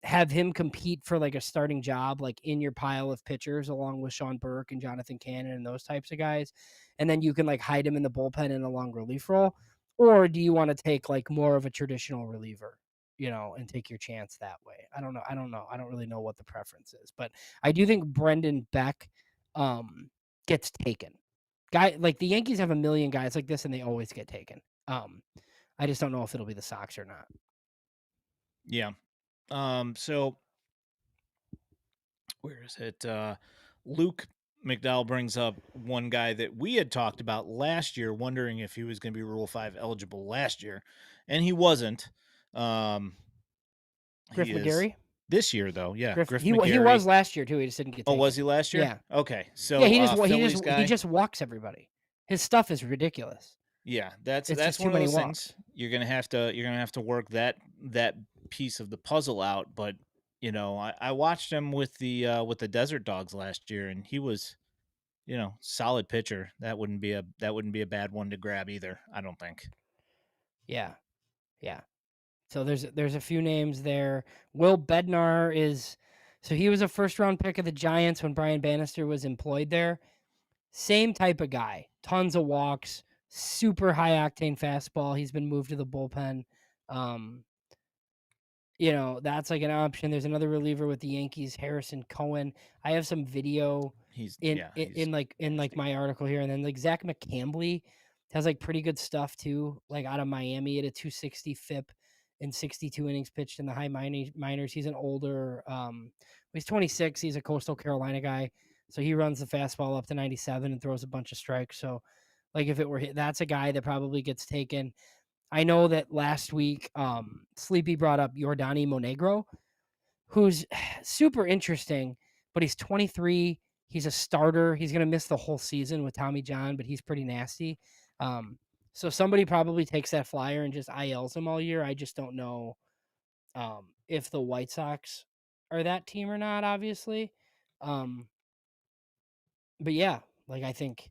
have him compete for a starting job in your pile of pitchers along with Sean Burke and Jonathan Cannon and those types of guys, and then you can hide him in the bullpen in a long relief role, or do you want to take more of a traditional reliever, and take your chance that way? I don't know. I don't really know what the preference is, but I do think Brendan Beck gets taken. The Yankees have a million guys like this and they always get taken. I just don't know if it'll be the Sox or not. Yeah. So where is it? Luke McDowell brings up one guy that we had talked about last year, wondering if he was going to be Rule 5 eligible last year, and he wasn't. Griff He is McGarry? this year, though. Yeah, Griff Griff he McGarry. was last year too. He just didn't get Oh, taken. was he last year? Yeah. Okay, Yeah, so Phillies he guy. just walks everybody. His stuff is ridiculous. Yeah, It's that's just too one of many those walks. things you're gonna have to work that piece of the puzzle out. But I watched him with the Desert Dogs last year, and he was solid pitcher. That wouldn't be a bad one to grab either. I don't think. Yeah. Yeah. So there's a few names there. Will Bednar he was a first round pick of the Giants when Brian Bannister was employed there. Same type of guy. Tons of walks, super high octane fastball. He's been moved to the bullpen. Um, that's an option. There's another reliever with the Yankees, Harrison Cohen. I have some video in He's in nasty. my article here, and then Zach McCambly has pretty good stuff too. Out of Miami at a 260 FIP in 62 innings pitched in the high minors. He's an older, he's 26. He's a Coastal Carolina guy, so he runs the fastball up to 97 and throws a bunch of strikes. So, if it were that's a guy that probably gets taken. I know that last week, Sleepy brought up Yordani Monegro, who's super interesting, but he's 23. He's a starter. He's going to miss the whole season with Tommy John, but he's pretty nasty. So somebody probably takes that flyer and just ILs him all year. I just don't know if the White Sox are that team or not, obviously. Um, but yeah, like I think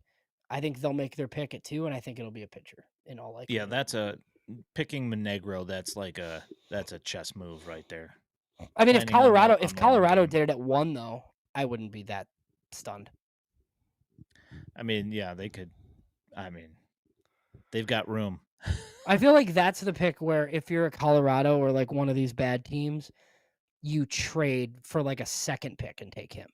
they'll make their pick at 2, and I think it'll be a pitcher in all Yeah, likelihood. that's a picking Monegro. That's a chess move right there. I mean, if Planning on Colorado if the long Colorado game. did it at 1 though, I wouldn't be that stunned. I mean, yeah, they could. I mean, they've got room. I feel like that's the pick where if you're a Colorado or like one of these bad teams, you trade for like a second pick and take him.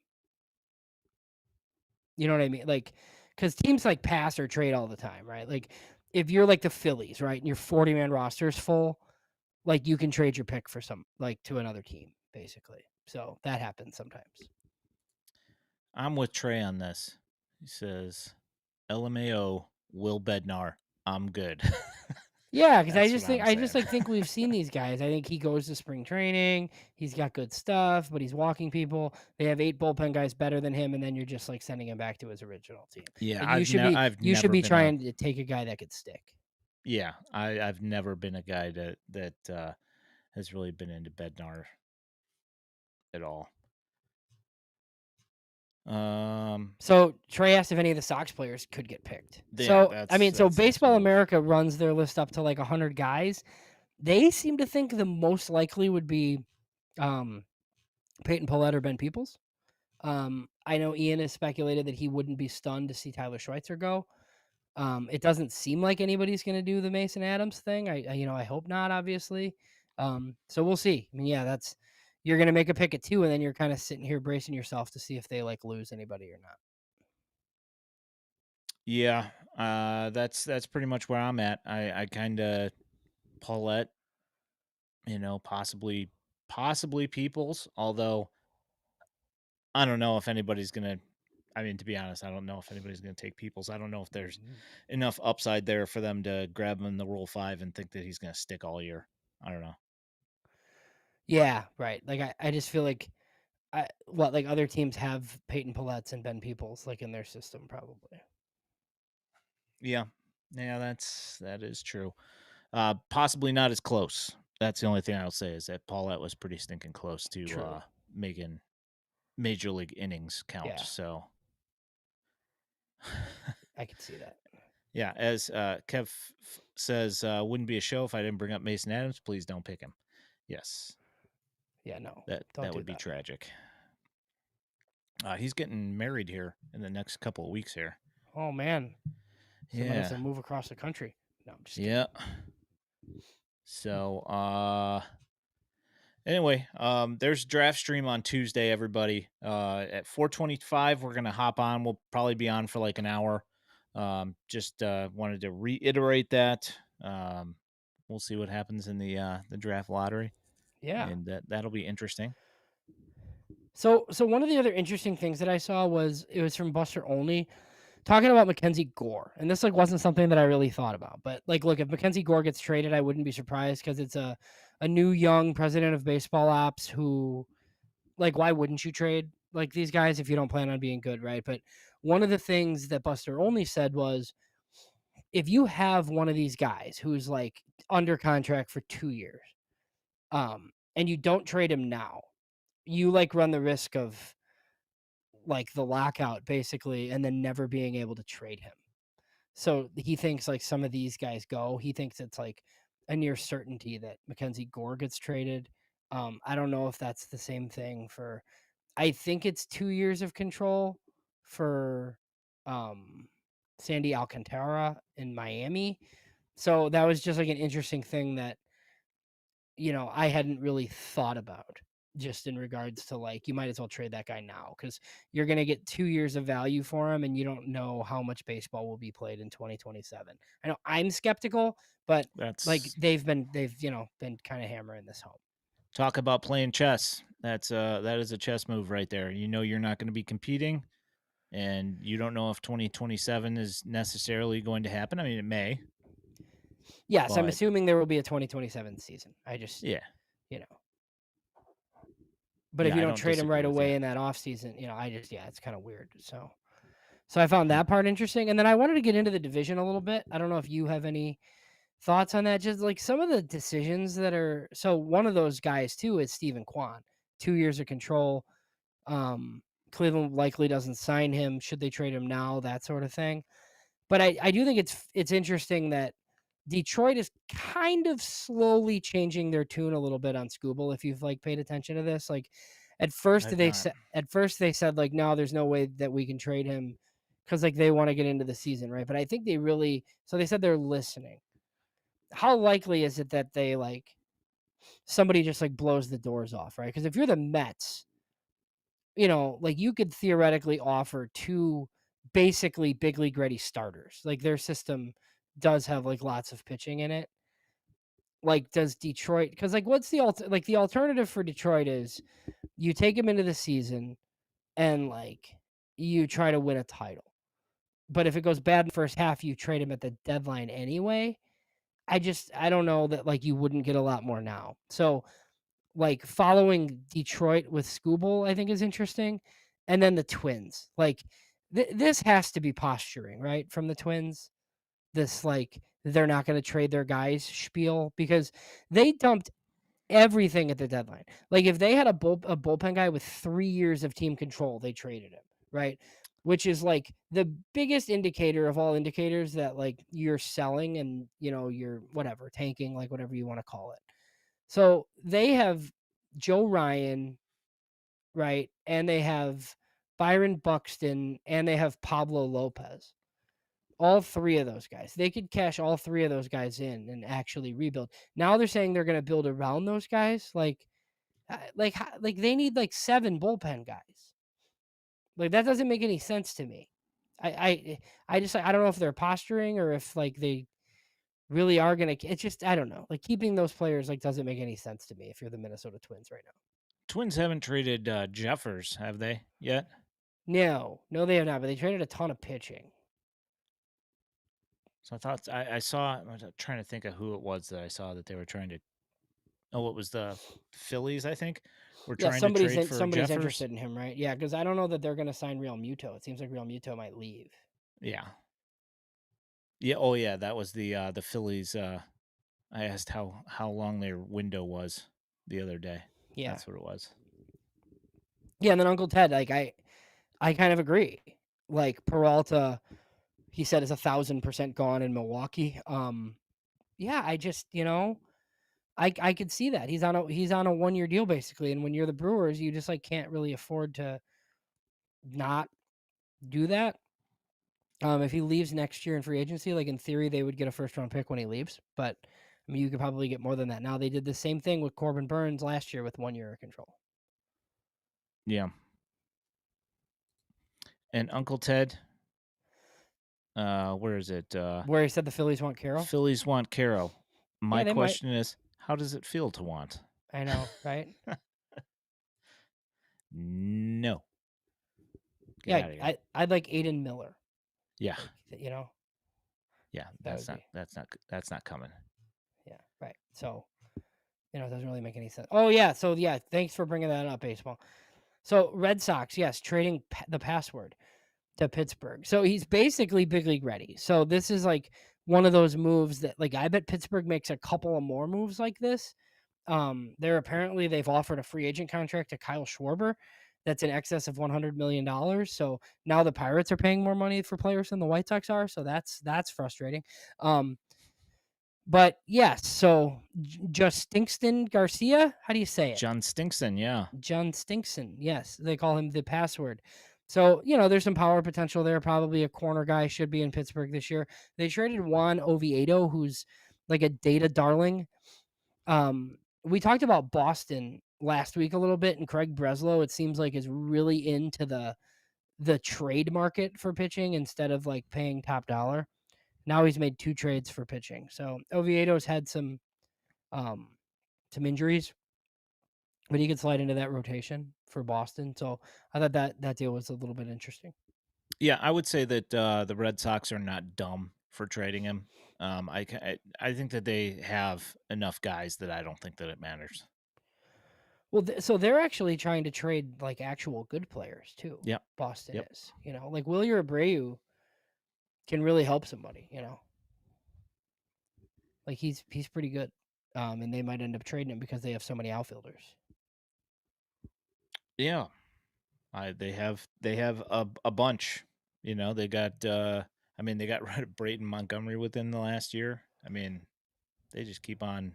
You know what I mean? Like, because teams like pass or trade all the time, right? Like, if you're like the Phillies, right, and your 40-man roster is full, like you can trade your pick for some like to another team, basically. So that happens sometimes. I'm with Trey on this. He says, LMAO, Will Bednar. I'm good. Yeah, because I That's just what think I'm I just saying. like think we've seen these guys. I think he goes to spring training. He's got good stuff, but he's walking people. They have 8 bullpen guys better than him, and then you're just like sending him back to his original team. Yeah, Like you should be I've you should never be been a trying to take a guy that could stick. yeah, I've never been a guy that has really been into Bednar at all. So Trey asked if any of the Sox players could get picked. Yeah, So I mean, so that's next Baseball move. America runs their list up to like 100 guys. They seem to think the most likely would be um, Peyton Pallette or Ben Peoples. I know Ian has speculated that he wouldn't be stunned to see Tyler Schweitzer go. It doesn't seem like anybody's going to do the Mason Adams thing. I hope not, obviously. So we'll see. I mean, yeah, that's you're going to make a pick at 2, and then you're kind of sitting here bracing yourself to see if they like lose anybody or not. Yeah, that's pretty much where I'm at. I kind of Paulette, possibly Peoples, although I don't know if anybody's gonna. I mean, to be honest, I don't know if anybody's gonna take Peoples. I don't know if there's enough upside there for them to grab him in the Rule 5 and think that he's gonna stick all year. I don't know. Yeah, right. Like I just feel like like other teams have Peyton Pallettes and Ben Peoples like in their system probably. Yeah, yeah, that is true. Possibly not as close. That's the only thing I'll say is that Paulette was pretty stinking close to True. making major league innings count. Yeah, So, I could see that. yeah, as Kev says, wouldn't be a show if I didn't bring up Mason Adams. Please don't pick him. Yes, Yeah, no. Don't that do would be that. tragic. He's getting married here in the next couple of weeks here. Oh man. Someone has Yeah. to move across the country. No, I'm just Yeah. So, anyway, there's draft stream on Tuesday, everybody. At 4:25, we're gonna hop on. We'll probably be on for like an hour. Just wanted to reiterate that. We'll see what happens in the draft lottery, kidding. Yeah. and that'll be interesting. So one of the other interesting things that I saw was it was from Buster Olney talking about Mackenzie Gore. And this like wasn't something that I really thought about. But like look, if Mackenzie Gore gets traded, I wouldn't be surprised because it's a new young president of baseball ops who like why wouldn't you trade like these guys if you don't plan on being good, right? But one of the things that Buster Olney said was if you have one of these guys who's like under contract for 2 years, and you don't trade him now, you like run the risk of like the lockout basically and then never being able to trade him. So he thinks like some of these guys go. He thinks it's like a near certainty that Mackenzie Gore gets traded. I don't know if that's the same thing for I think it's 2 years of control for um Sandy Alcantara in Miami. So that was just like an interesting thing that I hadn't really thought about just in regards to like you might as well trade that guy now because you're going to get 2 years of value for him and you don't know how much baseball will be played in 2027. I know I'm skeptical, but like That's they've been kind of hammering this home. talk about playing chess. That is a chess move right there. You're not going to be competing, and you don't know if 2027 is necessarily going to happen. I mean, it may. Yes, I'm but assuming there will be a 2027 season. I just, yeah, you know, but if yeah, you I don't don't trade him disagree right with you. away in that offseason, I just, yeah, it's kind of weird. So I found Hmm. that part interesting. And then I wanted to get into the division a little bit. I don't know if you have any thoughts on that. Just like some of the decisions that are, so one of those guys too is Stephen Kwan, 2 years of control. Um, Cleveland likely doesn't sign him. Should they trade him now? That sort of thing. But I do think it's interesting that Detroit is kind of slowly changing their tune a little bit on Scooble. If you've like paid attention to this, like I've not. at first they said like no, there's no way that we can trade him because like they want to get into the season, right? But I think they really so they said they're listening. How likely is it that they like somebody just like blows the doors off, right? Because if you're the Mets, like you could theoretically offer two basically big league ready starters. Like their system does have like lots of pitching in it. Like does Detroit because like what's the alternative for Detroit is you take him into the season and like you try to win a title. But if it goes bad in the first half, you trade him at the deadline anyway. I don't know that like you wouldn't get a lot more now. So like following Detroit with Scooble, I think is interesting. And then the Twins. Like this has to be posturing, right? From the Twins. This like they're not going to trade their guys spiel because they dumped everything at the deadline. Like if they had a bullpen guy with 3 years of team control, they traded him, right? Which is like the biggest indicator of all indicators that like you're selling and you're whatever, tanking, like whatever you want to call it. So they have Joe Ryan, right? And they have Byron Buxton and they have Pablo Lopez. All three of those guys. They could cash all three of those guys in and actually rebuild. Now they're saying they're going to build around those guys. Like they need like 7 bullpen guys. Like that doesn't make any sense to me. I just like I don't know if they're posturing or if like they really are gonna. It's just I don't know. Like keeping those players like doesn't make any sense to me if you're the Minnesota Twins right now. Twins haven't traded Jeffers, have they yet? No, no, they have not. But they traded a ton of pitching. So I thought I saw. I was trying to think of who it was that I saw that they were trying to. Oh, it was the Phillies, I think, were Yeah, trying to trade for somebody's Jeffers. interested in him, right? Yeah, because I don't know that they're going to sign Real Muto. It seems like Real Muto might leave. Yeah, yeah. Oh, yeah. That was the Phillies. I asked how long their window was the other day. Yeah, That's what it was. yeah, and then Uncle Ted, like I kind of agree. Like Peralta, he said is 1,000% gone in Milwaukee. Yeah, I just I could see that he's on a 1 year deal basically, and when you're the Brewers, you just like can't really afford to not do that. If he leaves next year in free agency, like in theory, they would get a first round pick when he leaves. But I mean, you could probably get more than that. Now they did the same thing with Corbin Burns last year with 1 year of control. Yeah. And Uncle Ted, where is it? Where he said the Phillies want Carroll. Phillies want Caro. Yeah, My they might. question is, how does it feel to want? I know, right? No, get Yeah, out of here. I'd like Aiden Miller. Yeah, Like yeah. that would be That's not coming. yeah, right. So it doesn't really make any sense. Oh yeah, so yeah, thanks for bringing that up, baseball. So Red Sox, yes, trading the password to Pittsburgh. So he's basically big league ready. So this is like one of those moves that like I bet Pittsburgh makes a couple of more moves like this. They've offered a free agent contract to Kyle Schwarber that's in excess of $100 million. So now the Pirates are paying more money for players than the White Sox are. So that's frustrating. But yes, so just Stingston Garcia, how do you say it? John Stinkson, yeah. John Stinkson. Yes, they call him the password. So, there's some power potential there. Probably a corner guy should be in Pittsburgh this year. They traded Juan Oviedo, who's like a data darling. We talked about Boston last week a little bit, and Craig Breslow, it seems like, is really into the trade market for pitching instead of like paying top dollar. Now he's made 2 trades for pitching. So Oviedo's had um some injuries, but he could slide into that rotation for Boston. So I thought that deal was a little bit interesting. Yeah, I would say that the Red Sox are not dumb for trading him. I think that they have enough guys that I don't think that it matters. Well, so they're actually trying to trade like actual good players too. Yep. Boston Yep. is, like Willier Abreu can really help somebody. Like he's pretty good. And they might end up trading him because they have so many outfielders. Yeah. They have a bunch. They got they got rid of Brayton Montgomery within the last year. They just keep on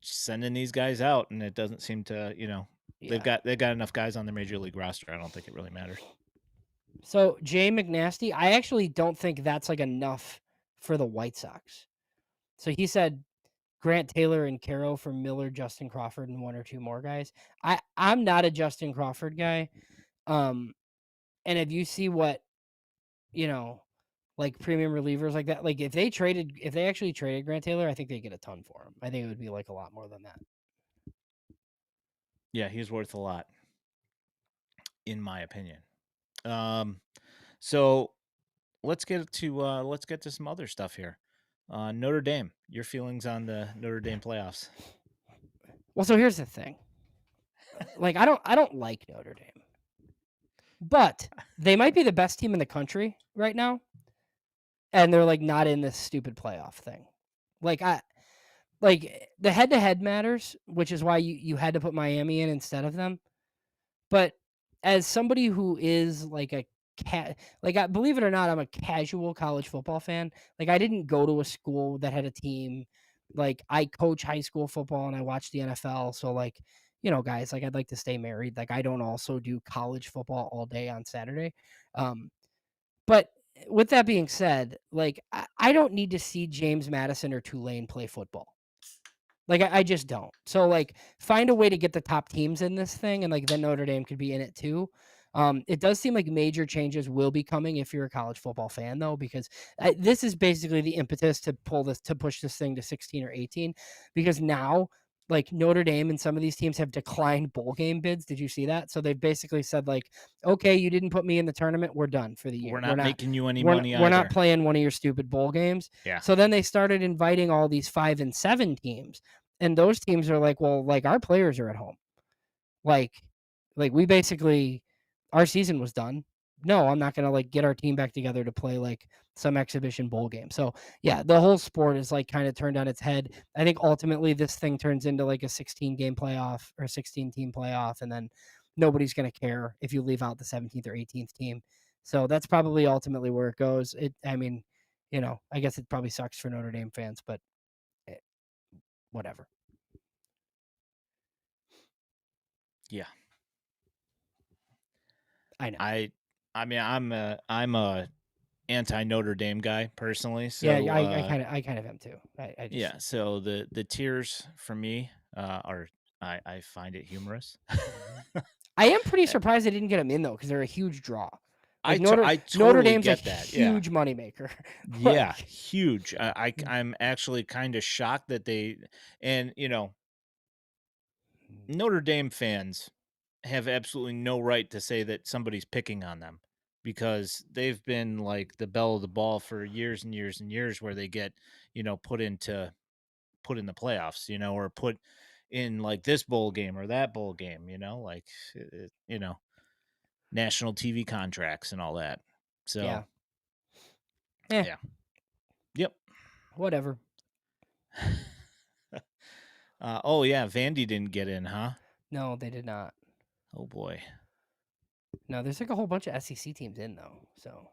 sending these guys out, and it doesn't seem to, they've Yeah. got enough guys on their major league roster. I don't think it really matters. So Jay McNasty, I actually don't think that's like enough for the White Sox. So he said Grant Taylor and Caro for Miller, Justin Crawford, and one or two more guys. I'm not a Justin Crawford guy. And if you see what, like premium relievers like that, like if they actually traded Grant Taylor, I think they get a ton for him. I think it would be like a lot more than that. Yeah, he's worth a lot, in my opinion. So let's get to some other stuff here. Notre Dame, your feelings on the Notre Dame playoffs? Well, so here's the thing. Like I don't like Notre Dame. But they might be the best team in the country right now, and they're like not in this stupid playoff thing. Like the head to head matters, which is why you had to put Miami in instead of them. But as somebody who is like believe it or not, I'm a casual college football fan. Like I didn't go to a school that had a team. Like I coach high school football and I watch the NFL. So like, guys, like I'd like to stay married. Like I don't also do college football all day on Saturday. But with that being said, like I don't need to see James Madison or Tulane play football. Like I just don't. So like find a way to get the top teams in this thing, and like then Notre Dame could be in it too. It does seem like major changes will be coming if you're a college football fan, though, because this is basically the impetus to push this thing to 16 or 18, because now like Notre Dame and some of these teams have declined bowl game bids. Did you see that? So they've basically said like, okay, you didn't put me in the tournament, we're done for the year. We're not making you any money We're not either. playing one of your stupid bowl games. Yeah. So then they started inviting all these 5 and 7 teams, and those teams are like, well, like our players are at home. Like we basically, our season was done. No, I'm not going to like get our team back together to play like some exhibition bowl game. So yeah, the whole sport is like kind of turned on its head. I think ultimately this thing turns into like a 16 game playoff or 16 team playoff. And then nobody's going to care if you leave out the 17th or 18th team. So that's probably ultimately where it goes. I guess it probably sucks for Notre Dame fans, but whatever. Yeah. I know. I'm a anti Notre Dame guy personally. So Yeah, I kind of am too. I just yeah. So the tears for me are I find it humorous. I am pretty surprised they didn't get him in though, because they're a huge draw. Like I Notre totally Dame's a get that. Yeah. huge moneymaker. Yeah, Like, huge. I'm actually kind of shocked that and Notre Dame fans have absolutely no right to say that somebody's picking on them, because they've been like the belle of the ball for years and years and years, where they get, put in the playoffs, or put in like this bowl game or that bowl game, like, national TV contracts and all that. So, yeah. Yeah. yeah. Yep. Whatever. Oh yeah, Vandy didn't get in, huh? No, they did not. Oh boy. No, there's like a whole bunch of SEC teams in though. So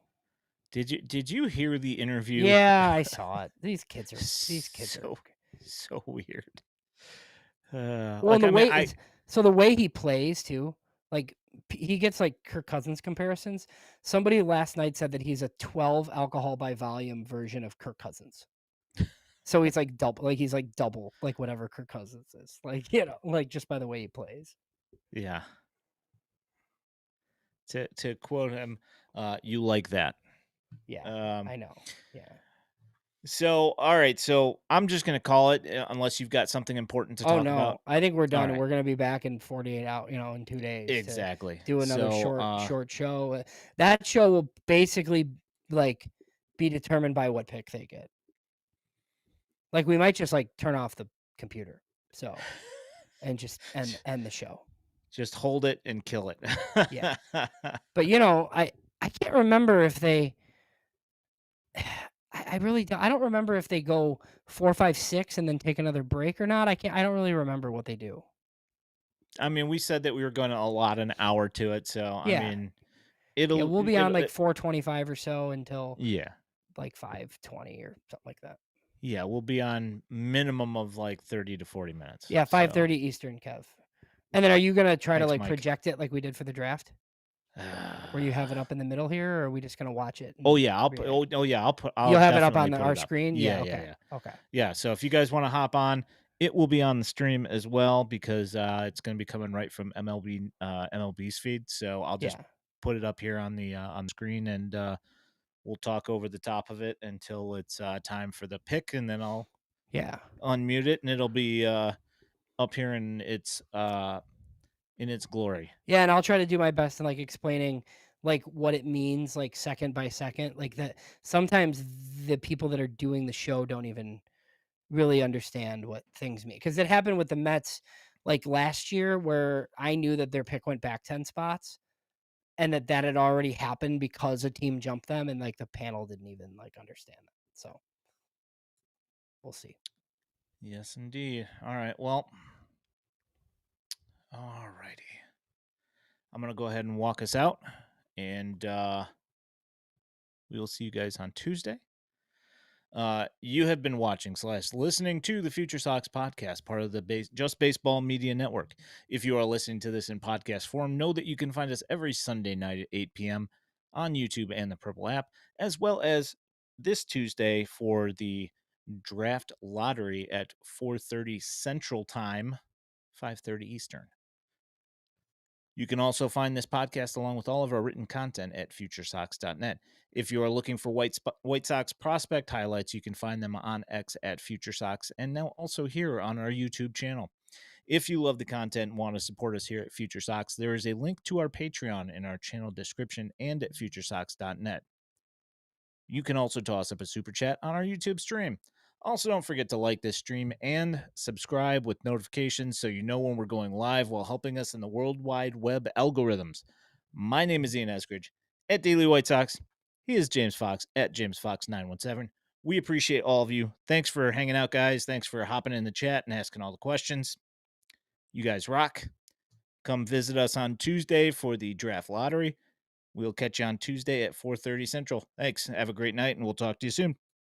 Did you hear the interview? yeah, I saw it. These kids are so weird. well, and the way he plays too, like he gets like Kirk Cousins comparisons. Somebody last night said that he's a 12 alcohol by volume version of Kirk Cousins. So he's like double, like whatever Kirk Cousins is. Like, like just by the way he plays. Yeah. To quote him, you like that. Yeah, I know. Yeah. So, all right. So I'm just going to call it, unless you've got something important to talk about. I think we're done. Right. We're going to be back in 48 out, in 2 days. Exactly. To do another So, short show. That show will basically like be determined by what pick they get. Like, we might just, like, turn off the computer, so and just end the show. Just hold it and kill it. Yeah. But, I can't remember if they I really don't I don't remember if they go 4, 5, 6, and then take another break or not. I don't really remember what they do. I mean, we said that we were gonna allot an hour to it, so, I Yeah. mean, Yeah, it'll we'll be on, it'll like, it 4:25 or so until, yeah. like, 5:20 or something like that. Yeah, we'll be on minimum of, like, 30 to 40 minutes, Yeah, so 5:30 Eastern, Kev. And then are you gonna try to, thanks, like, Mike. project it like we did for the draft? Where you have it up in the middle here, or are we just gonna watch it Oh, and yeah, react? I'll You'll have it up on definitely the put our it up. screen? Yeah, Yeah, yeah, okay, yeah. okay. Yeah, so if you guys wanna hop on, it will be on the stream as well because, it's gonna be coming right from MLB's feed, so I'll just Yeah, put it up here on the screen, and, we'll talk over the top of it until it's, time for the pick, and then I'll yeah. unmute it, and it'll be, up here in its glory. Yeah, and I'll try to do my best in, like, explaining, like, what it means, like, second by second, like, that sometimes the people that are doing the show don't even really understand what things mean. Because it happened with the Mets, like, last year where I knew that their pick went back 10 spots, and that had already happened because a team jumped them, and, like, the panel didn't even, like, understand that. So, we'll see. Yes, indeed. Alright, well, alrighty. I'm gonna go ahead and walk us out, and, we will see you guys on Tuesday. You have been watching slash listening to the Future Sox podcast, part of the Just Baseball Media Network. If you are listening to this in podcast form, know that you can find us every Sunday night at 8 p.m. on YouTube and the Purple app, as well as this Tuesday for the draft lottery at 4:30 Central Time, 5:30 Eastern. You can also find this podcast along with all of our written content at futuresox.net. If you are looking for White Sox prospect highlights, you can find them on X at FutureSox and now also here on our YouTube channel. If you love the content and want to support us here at FutureSox, there is a link to our Patreon in our channel description and at futuresox.net. You can also toss up a super chat on our YouTube stream. Also, don't forget to like this stream and subscribe with notifications so you know when we're going live while helping us in the World Wide Web algorithms. My name is Ian Eskridge at Daily White Sox. He is James Fox at James Fox 917. We appreciate all of you. Thanks for hanging out, guys. Thanks for hopping in the chat and asking all the questions. You guys rock. Come visit us on Tuesday for the draft lottery. We'll catch you on Tuesday at 4:30 Central. Thanks. Have a great night, and we'll talk to you soon.